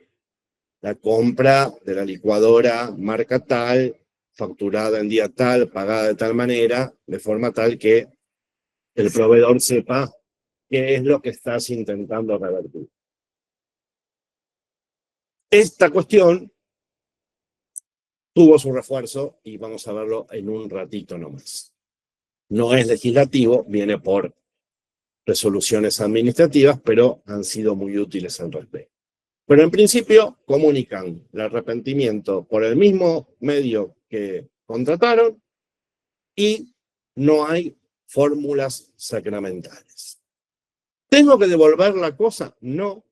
la compra de la licuadora marca tal, facturada en día tal, pagada de tal manera, de forma tal que el proveedor sepa qué es lo que estás intentando revertir. Esta cuestión tuvo su refuerzo y vamos a verlo en un ratito nomás. No es legislativo, viene por resoluciones administrativas, pero han sido muy útiles al respecto. Pero en principio comunican el arrepentimiento por el mismo medio que contrataron y no hay fórmulas sacramentales. ¿Tengo que devolver la cosa? No.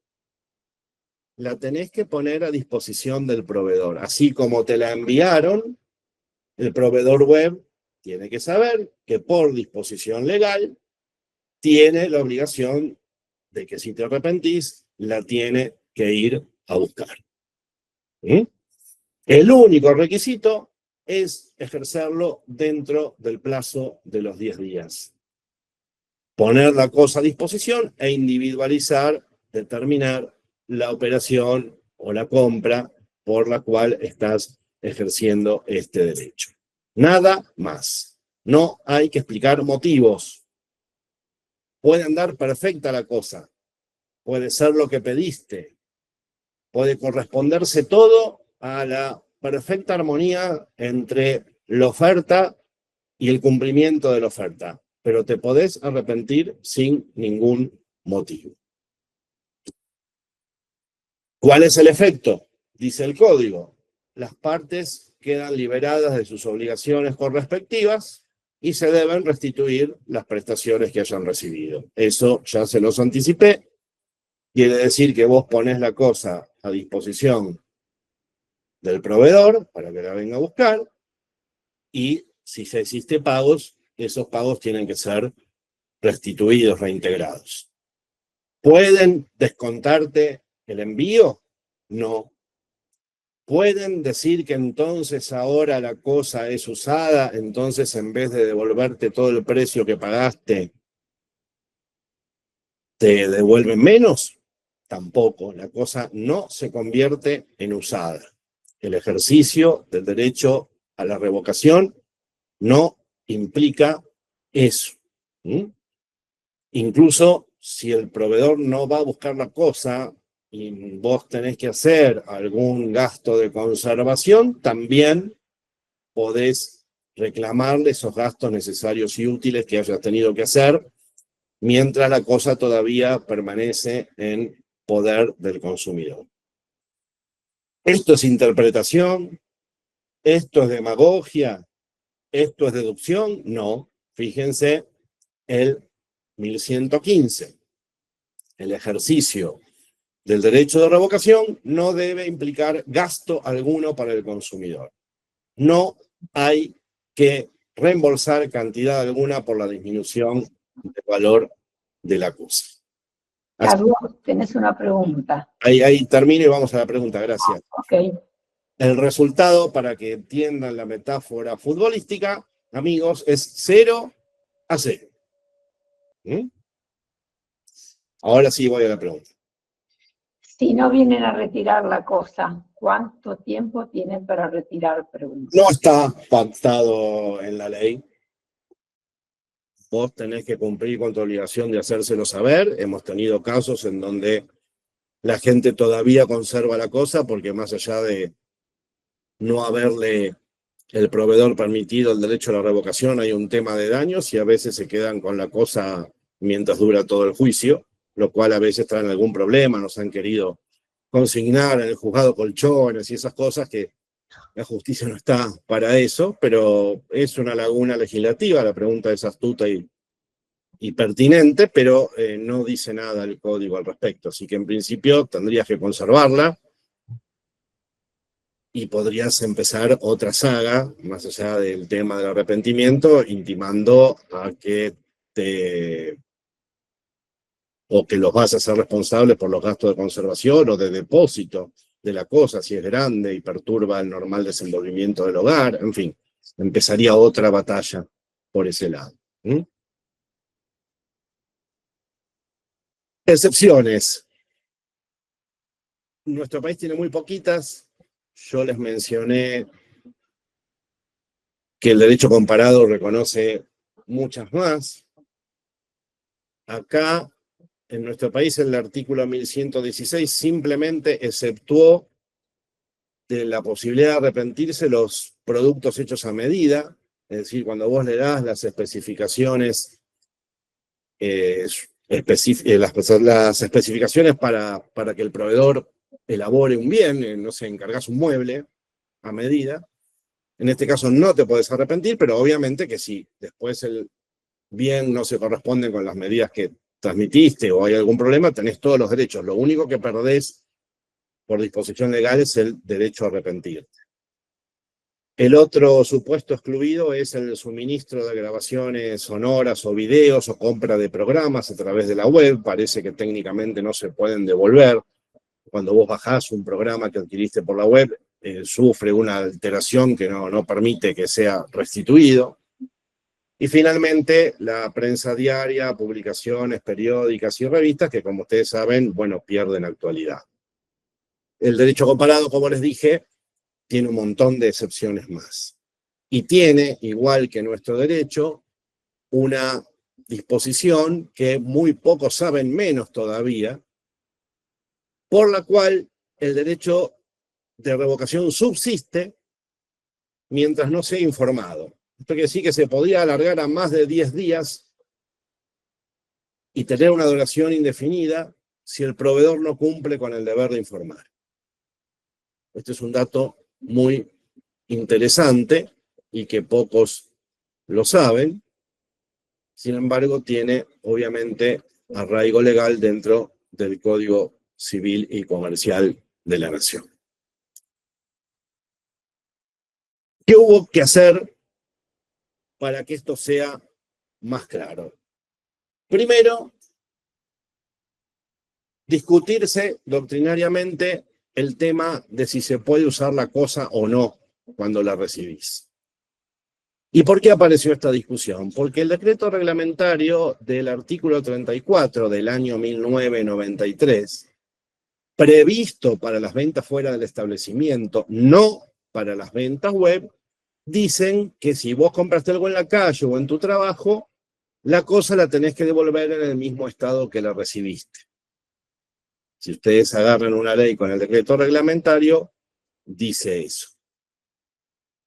La tenés que poner a disposición del proveedor. Así como te la enviaron, el proveedor web tiene que saber que por disposición legal tiene la obligación de que si te arrepentís, la tiene que ir a buscar. ¿Sí? El único requisito es ejercerlo dentro del plazo de los 10 días. Poner la cosa a disposición e individualizar, determinar la operación o la compra por la cual estás ejerciendo este derecho. Nada más. No hay que explicar motivos. Puede andar perfecta la cosa. Puede ser lo que pediste. Puede corresponderse todo a la perfecta armonía entre la oferta y el cumplimiento de la oferta. Pero te podés arrepentir sin ningún motivo. ¿Cuál es el efecto? Dice el código. Las partes quedan liberadas de sus obligaciones correspectivas y se deben restituir las prestaciones que hayan recibido. Eso ya se los anticipé. Quiere decir que vos ponés la cosa a disposición del proveedor para que la venga a buscar y si ya hiciste pagos, esos pagos tienen que ser restituidos, reintegrados. ¿Pueden descontarte el envío? No. ¿Pueden decir que entonces ahora la cosa es usada, entonces en vez de devolverte todo el precio que pagaste, te devuelven menos? Tampoco. La cosa no se convierte en usada. El ejercicio del derecho a la revocación no implica eso. Incluso si el proveedor no va a buscar la cosa y vos tenés que hacer algún gasto de conservación, también podés reclamarle esos gastos necesarios y útiles que hayas tenido que hacer mientras la cosa todavía permanece en poder del consumidor. ¿Esto es interpretación? ¿Esto es demagogia? ¿Esto es deducción? No. Fíjense el 1115. El ejercicio del derecho de revocación no debe implicar gasto alguno para el consumidor. No hay que reembolsar cantidad alguna por la disminución del valor de la cosa. Carlos, tenés una pregunta. Ahí termino y vamos a la pregunta, gracias. Ok. El resultado, para que entiendan la metáfora futbolística, amigos, es 0-0. Ahora sí voy a la pregunta. Si no vienen a retirar la cosa, ¿cuánto tiempo tienen para retirar? Pregunta. No está pactado en la ley. Vos tenés que cumplir con tu obligación de hacérselo saber. Hemos tenido casos en donde la gente todavía conserva la cosa porque más allá de no haberle el proveedor permitido el derecho a la revocación, hay un tema de daños y a veces se quedan con la cosa mientras dura todo el juicio, lo cual a veces traen algún problema, nos han querido consignar en el juzgado colchones y esas cosas que la justicia no está para eso, pero es una laguna legislativa, la pregunta es astuta y pertinente, pero no dice nada el código al respecto, así que en principio tendrías que conservarla y podrías empezar otra saga, más allá del tema del arrepentimiento, intimando a que o que los vas a hacer responsables por los gastos de conservación o de depósito de la cosa, si es grande y perturba el normal desenvolvimiento del hogar, en fin, empezaría otra batalla por ese lado. Excepciones. Nuestro país tiene muy poquitas. Yo les mencioné que el derecho comparado reconoce muchas más. Acá, en nuestro país, el artículo 1116 simplemente exceptuó de la posibilidad de arrepentirse los productos hechos a medida, es decir, cuando vos le das las especificaciones, las especificaciones para que el proveedor elabore un bien, no sé, encargas un mueble a medida, en este caso no te podés arrepentir, pero obviamente que si después el bien no se corresponde con las medidas que transmitiste o hay algún problema, tenés todos los derechos. Lo único que perdés por disposición legal es el derecho a arrepentirte. El otro supuesto excluido es el suministro de grabaciones sonoras o videos o compra de programas a través de la web. Parece que técnicamente no se pueden devolver. Cuando vos bajás un programa que adquiriste por la web, sufre una alteración que no permite que sea restituido. Y finalmente, la prensa diaria, publicaciones periódicas y revistas que, como ustedes saben, bueno, pierden actualidad. El derecho comparado, como les dije, tiene un montón de excepciones más. Y tiene, igual que nuestro derecho, una disposición que muy pocos saben, menos todavía, por la cual el derecho de revocación subsiste mientras no sea informado. Esto quiere decir que se podría alargar a más de 10 días y tener una duración indefinida si el proveedor no cumple con el deber de informar. Este es un dato muy interesante y que pocos lo saben. Sin embargo, tiene obviamente arraigo legal dentro del Código Civil y Comercial de la Nación. ¿Qué hubo que hacer para que esto sea más claro? Primero, discutirse doctrinariamente el tema de si se puede usar la cosa o no cuando la recibís. ¿Y por qué apareció esta discusión? Porque el decreto reglamentario del artículo 34 del año 1993, previsto para las ventas fuera del establecimiento, no para las ventas web, dicen que si vos compraste algo en la calle o en tu trabajo, la cosa la tenés que devolver en el mismo estado que la recibiste. Si ustedes agarran una ley con el decreto reglamentario, dice eso.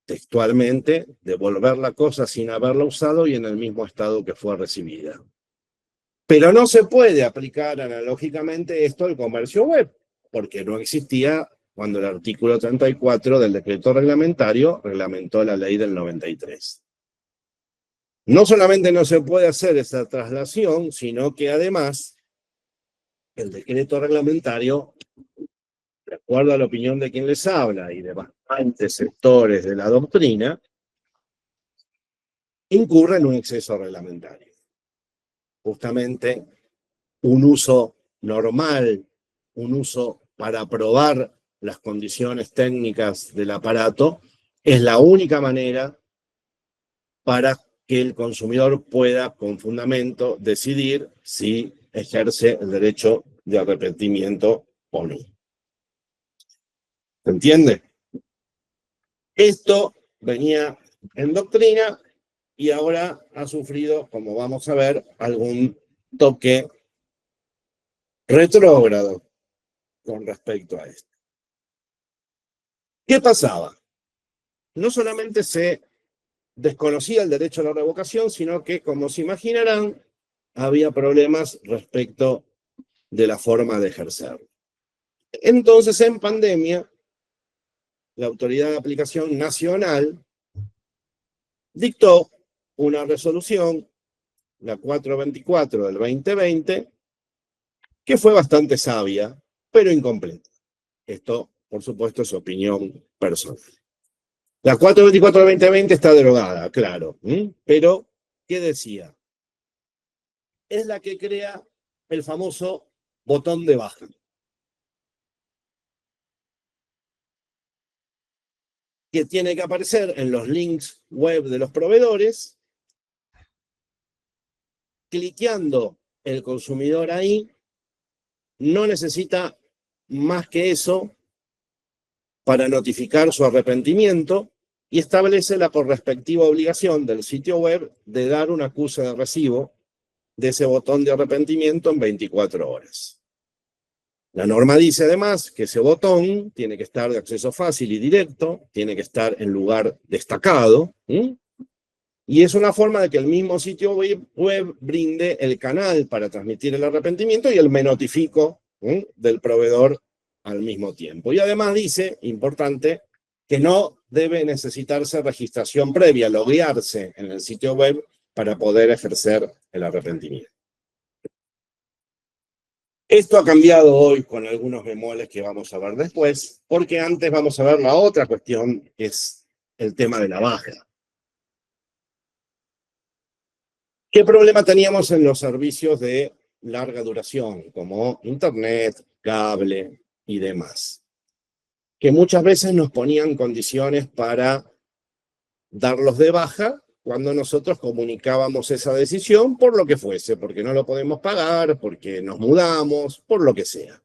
Textualmente, devolver la cosa sin haberla usado y en el mismo estado que fue recibida. Pero no se puede aplicar analógicamente esto al comercio web, porque no existía cuando el artículo 34 del decreto reglamentario reglamentó la ley del 93. No solamente no se puede hacer esa traslación, sino que además el decreto reglamentario, de acuerdo a la opinión de quien les habla y de bastantes sectores de la doctrina, incurre en un exceso reglamentario. Justamente un uso normal, un uso para probar las condiciones técnicas del aparato, es la única manera para que el consumidor pueda, con fundamento, decidir si ejerce el derecho de arrepentimiento o no. ¿Se entiende? Esto venía en doctrina y ahora ha sufrido, como vamos a ver, algún toque retrógrado con respecto a esto. ¿Qué pasaba? No solamente se desconocía el derecho a la revocación, sino que, como se imaginarán, había problemas respecto de la forma de ejercerlo. Entonces, en pandemia, la Autoridad de Aplicación Nacional dictó una resolución, la 424 del 2020, que fue bastante sabia, pero incompleta. Esto, por supuesto, es opinión personal. La 424 del 2020 está derogada, claro, pero ¿qué decía? Es la que crea el famoso botón de baja. Que tiene que aparecer en los links web de los proveedores. Cliqueando el consumidor ahí, no necesita más que eso para notificar su arrepentimiento y establece la correspectiva obligación del sitio web de dar un acuse de recibo de ese botón de arrepentimiento en 24 horas. La norma dice además que ese botón tiene que estar de acceso fácil y directo, tiene que estar en lugar destacado, y es una forma de que el mismo sitio web brinde el canal para transmitir el arrepentimiento y el me notifico del proveedor al mismo tiempo. Y además dice, importante, que no debe necesitarse registración previa, loguearse en el sitio web para poder ejercer el arrepentimiento. Esto ha cambiado hoy con algunos bemoles que vamos a ver después, porque antes vamos a ver la otra cuestión, que es el tema de la baja. ¿Qué problema teníamos en los servicios de larga duración, como internet, cable y demás? Que muchas veces nos ponían condiciones para darlos de baja cuando nosotros comunicábamos esa decisión por lo que fuese, porque no lo podemos pagar, porque nos mudamos, por lo que sea.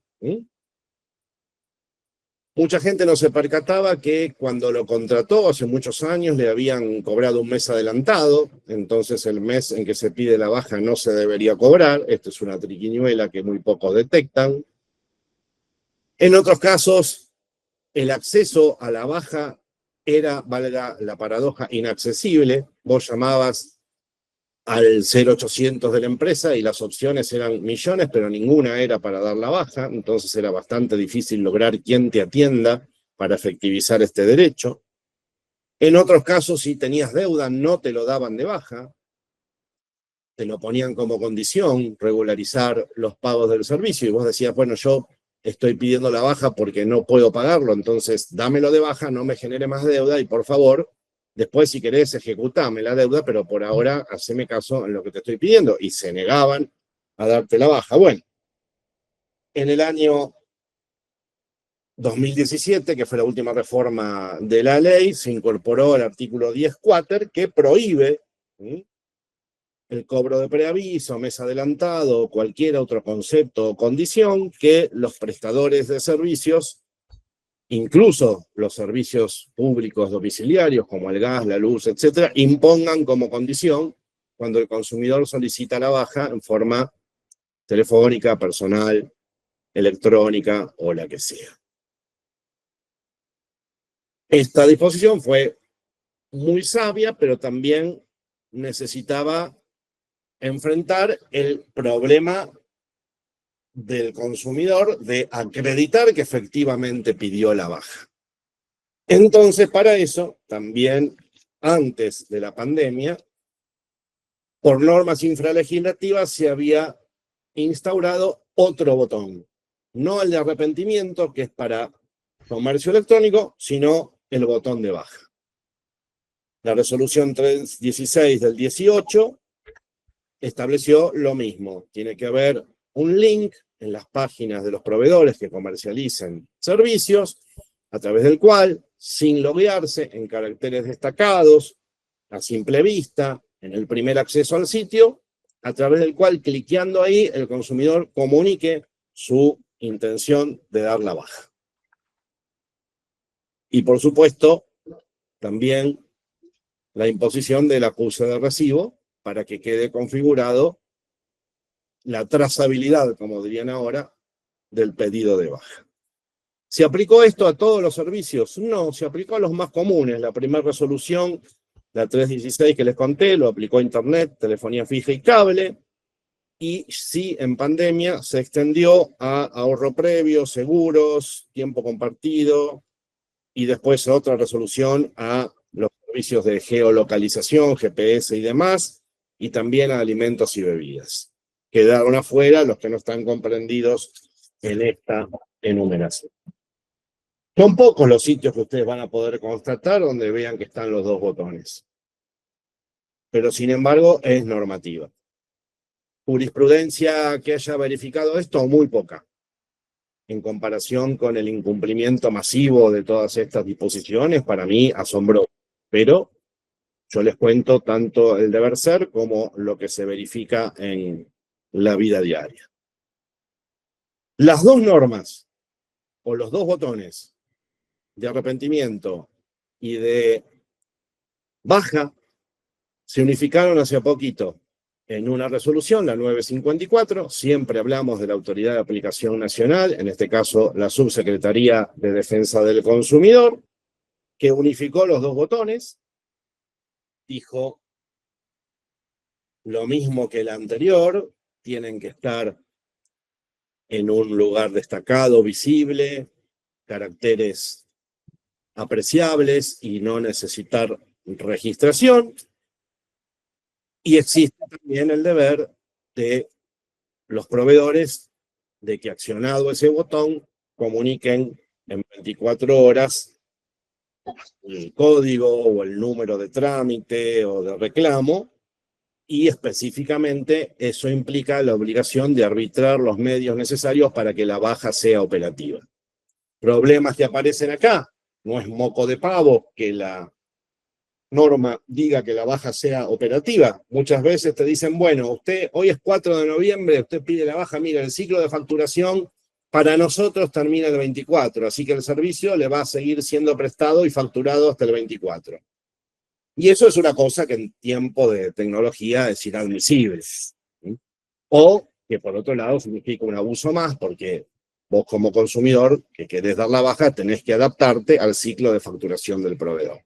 Mucha gente no se percataba que cuando lo contrató hace muchos años le habían cobrado un mes adelantado, entonces el mes en que se pide la baja no se debería cobrar. Esto es una triquiñuela que muy pocos detectan. En otros casos, el acceso a la baja era, valga la paradoja, inaccesible. Vos llamabas al 0800 de la empresa y las opciones eran millones, pero ninguna era para dar la baja, entonces era bastante difícil lograr quién te atienda para efectivizar este derecho. En otros casos, si tenías deuda, no te lo daban de baja, te lo ponían como condición, regularizar los pagos del servicio, y vos decías, bueno, yo estoy pidiendo la baja porque no puedo pagarlo, entonces dámelo de baja, no me genere más deuda, y por favor, después, si querés, ejecutame la deuda, pero por ahora, haceme caso en lo que te estoy pidiendo. Y se negaban a darte la baja. Bueno, en el año 2017, que fue la última reforma de la ley, se incorporó el artículo 10.4, que prohíbe el cobro de preaviso, mes adelantado, o cualquier otro concepto o condición que los prestadores de servicios, incluso los servicios públicos domiciliarios como el gas, la luz, etcétera, impongan como condición cuando el consumidor solicita la baja en forma telefónica, personal, electrónica o la que sea. Esta disposición fue muy sabia, pero también necesitaba enfrentar el problema del consumidor de acreditar que efectivamente pidió la baja. Entonces, para eso, también antes de la pandemia, por normas infralegislativas se había instaurado otro botón, no el de arrepentimiento, que es para comercio electrónico, sino el botón de baja. La resolución 316 del 18 estableció lo mismo. Tiene que haber un link en las páginas de los proveedores que comercialicen servicios, a través del cual, sin loguearse, en caracteres destacados, a simple vista, en el primer acceso al sitio, a través del cual, cliqueando ahí, el consumidor comunique su intención de dar la baja. Y, por supuesto, también la imposición del acuse de recibo para que quede configurado la trazabilidad, como dirían ahora, del pedido de baja. ¿Se aplicó esto a todos los servicios? No, se aplicó a los más comunes. La primera resolución, la 316 que les conté, lo aplicó a Internet, telefonía fija y cable. Y sí, en pandemia se extendió a ahorro previo, seguros, tiempo compartido, y después otra resolución a los servicios de geolocalización, GPS y demás, y también a alimentos y bebidas. Quedaron afuera los que no están comprendidos en esta enumeración. Son pocos los sitios que ustedes van a poder constatar donde vean que están los dos botones. Pero sin embargo es normativa. Jurisprudencia que haya verificado esto, muy poca, en comparación con el incumplimiento masivo de todas estas disposiciones, para mí asombroso. Pero yo les cuento tanto el deber ser como lo que se verifica en la vida diaria. Las dos normas, o los dos botones de arrepentimiento y de baja, se unificaron hace poquito en una resolución, la 954, siempre hablamos de la Autoridad de Aplicación Nacional, en este caso la Subsecretaría de Defensa del Consumidor, que unificó los dos botones, dijo lo mismo que el anterior, tienen que estar en un lugar destacado, visible, caracteres apreciables y no necesitar registración. Y existe también el deber de los proveedores de que, accionado ese botón, comuniquen en 24 horas el código o el número de trámite o de reclamo, y específicamente eso implica la obligación de arbitrar los medios necesarios para que la baja sea operativa. Problemas que aparecen acá, no es moco de pavo que la norma diga que la baja sea operativa. Muchas veces te dicen, bueno, usted hoy es 4 de noviembre, usted pide la baja, mira, el ciclo de facturación Para nosotros termina el 24, así que el servicio le va a seguir siendo prestado y facturado hasta el 24. Y eso es una cosa que en tiempo de tecnología es inadmisible. ¿Sí? O que por otro lado significa un abuso más, porque vos como consumidor que querés dar la baja tenés que adaptarte al ciclo de facturación del proveedor.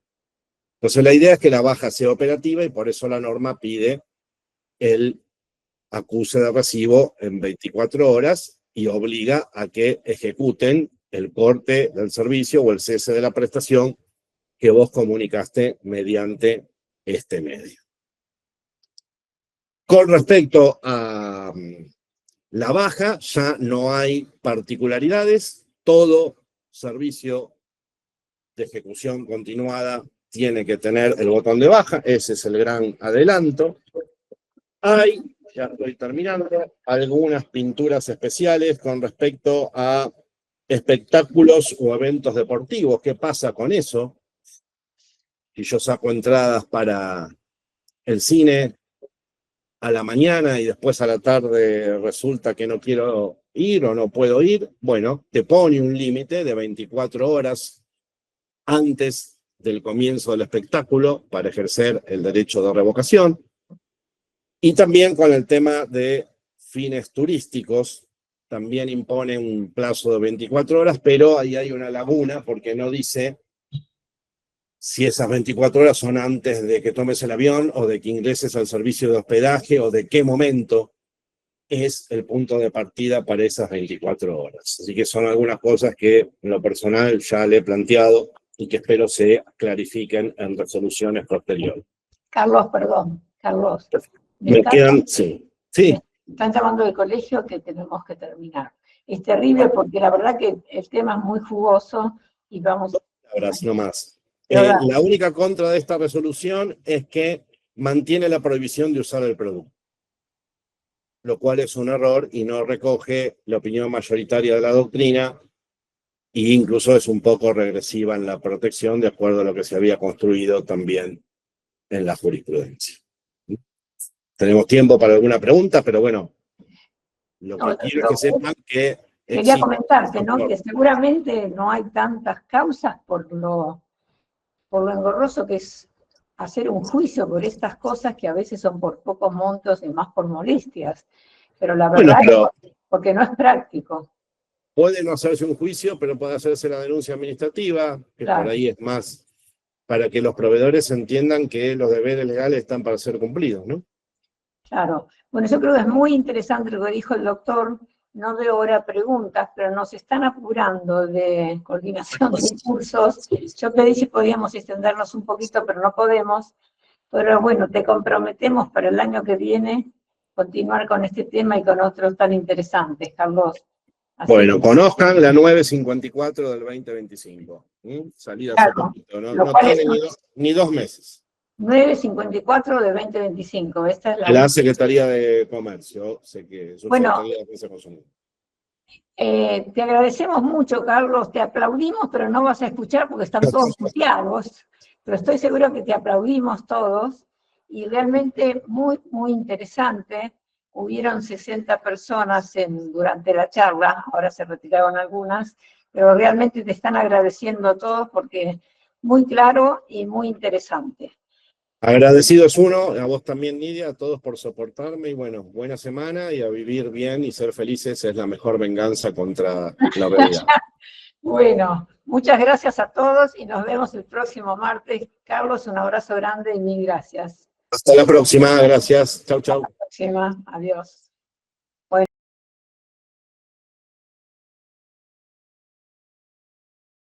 Entonces la idea es que la baja sea operativa y por eso la norma pide el acuse de recibo en 24 horas y obliga a que ejecuten el corte del servicio o el cese de la prestación que vos comunicaste mediante este medio. Con respecto a la baja, ya no hay particularidades. Todo servicio de ejecución continuada tiene que tener el botón de baja. Ese es el gran adelanto. Hay, ya estoy terminando, algunas pinturas especiales con respecto a espectáculos o eventos deportivos. ¿Qué pasa con eso? Si yo saco entradas para el cine a la mañana y después a la tarde resulta que no quiero ir o no puedo ir, bueno, te pone un límite de 24 horas antes del comienzo del espectáculo para ejercer el derecho de revocación. Y también con el tema de fines turísticos, también impone un plazo de 24 horas, pero ahí hay una laguna porque no dice si esas 24 horas son antes de que tomes el avión o de que ingreses al servicio de hospedaje o de qué momento es el punto de partida para esas 24 horas. Así que son algunas cosas que en lo personal ya le he planteado y que espero se clarifiquen en resoluciones posteriores. Carlos, perdón, Carlos. Me quedan, sí. Sí. Me están llamando del colegio que tenemos que terminar. Es terrible porque la verdad que el tema es muy jugoso y vamos... Palabras, no más. La única contra de esta resolución es que mantiene la prohibición de usar el producto, lo cual es un error y no recoge la opinión mayoritaria de la doctrina e incluso es un poco regresiva en la protección de acuerdo a lo que se había construido también en la jurisprudencia. Tenemos tiempo para alguna pregunta, pero bueno, lo que quiero es que sepan que... Quería comentarte, ¿no? Que seguramente no hay tantas causas por lo engorroso que es hacer un juicio por estas cosas que a veces son por pocos montos y más por molestias. Pero la verdad es porque no es práctico. Puede no hacerse un juicio, pero puede hacerse la denuncia administrativa, que claro, por ahí es más para que los proveedores entiendan que los deberes legales están para ser cumplidos, ¿no? Claro. Bueno, yo creo que es muy interesante lo que dijo el doctor. No veo ahora preguntas, pero nos están apurando de coordinación de cursos. Yo pedí si podíamos extendernos un poquito, pero no podemos. Pero bueno, te comprometemos para el año que viene continuar con este tema y con otros tan interesantes, Carlos. Así bueno, conozcan la 954 del 2025. Salida hace poquito, no tiene ni 2 meses. 954 de 2025. Esta es la Secretaría de Comercio. Sé que es bueno, te agradecemos mucho, Carlos. Te aplaudimos, pero no vas a escuchar porque están todos puteados. Pero estoy seguro que te aplaudimos todos. Y realmente muy, muy interesante. Hubieron 60 personas durante la charla. Ahora se retiraron algunas. Pero realmente te están agradeciendo a todos porque muy claro y muy interesante. Agradecido es uno, a vos también, Nidia, a todos por soportarme y bueno, buena semana y a vivir bien y ser felices es la mejor venganza contra la realidad. Bueno, muchas gracias a todos y nos vemos el próximo martes. Carlos, un abrazo grande y mil gracias. Hasta la próxima, gracias. Chau, chau. Hasta la próxima, adiós.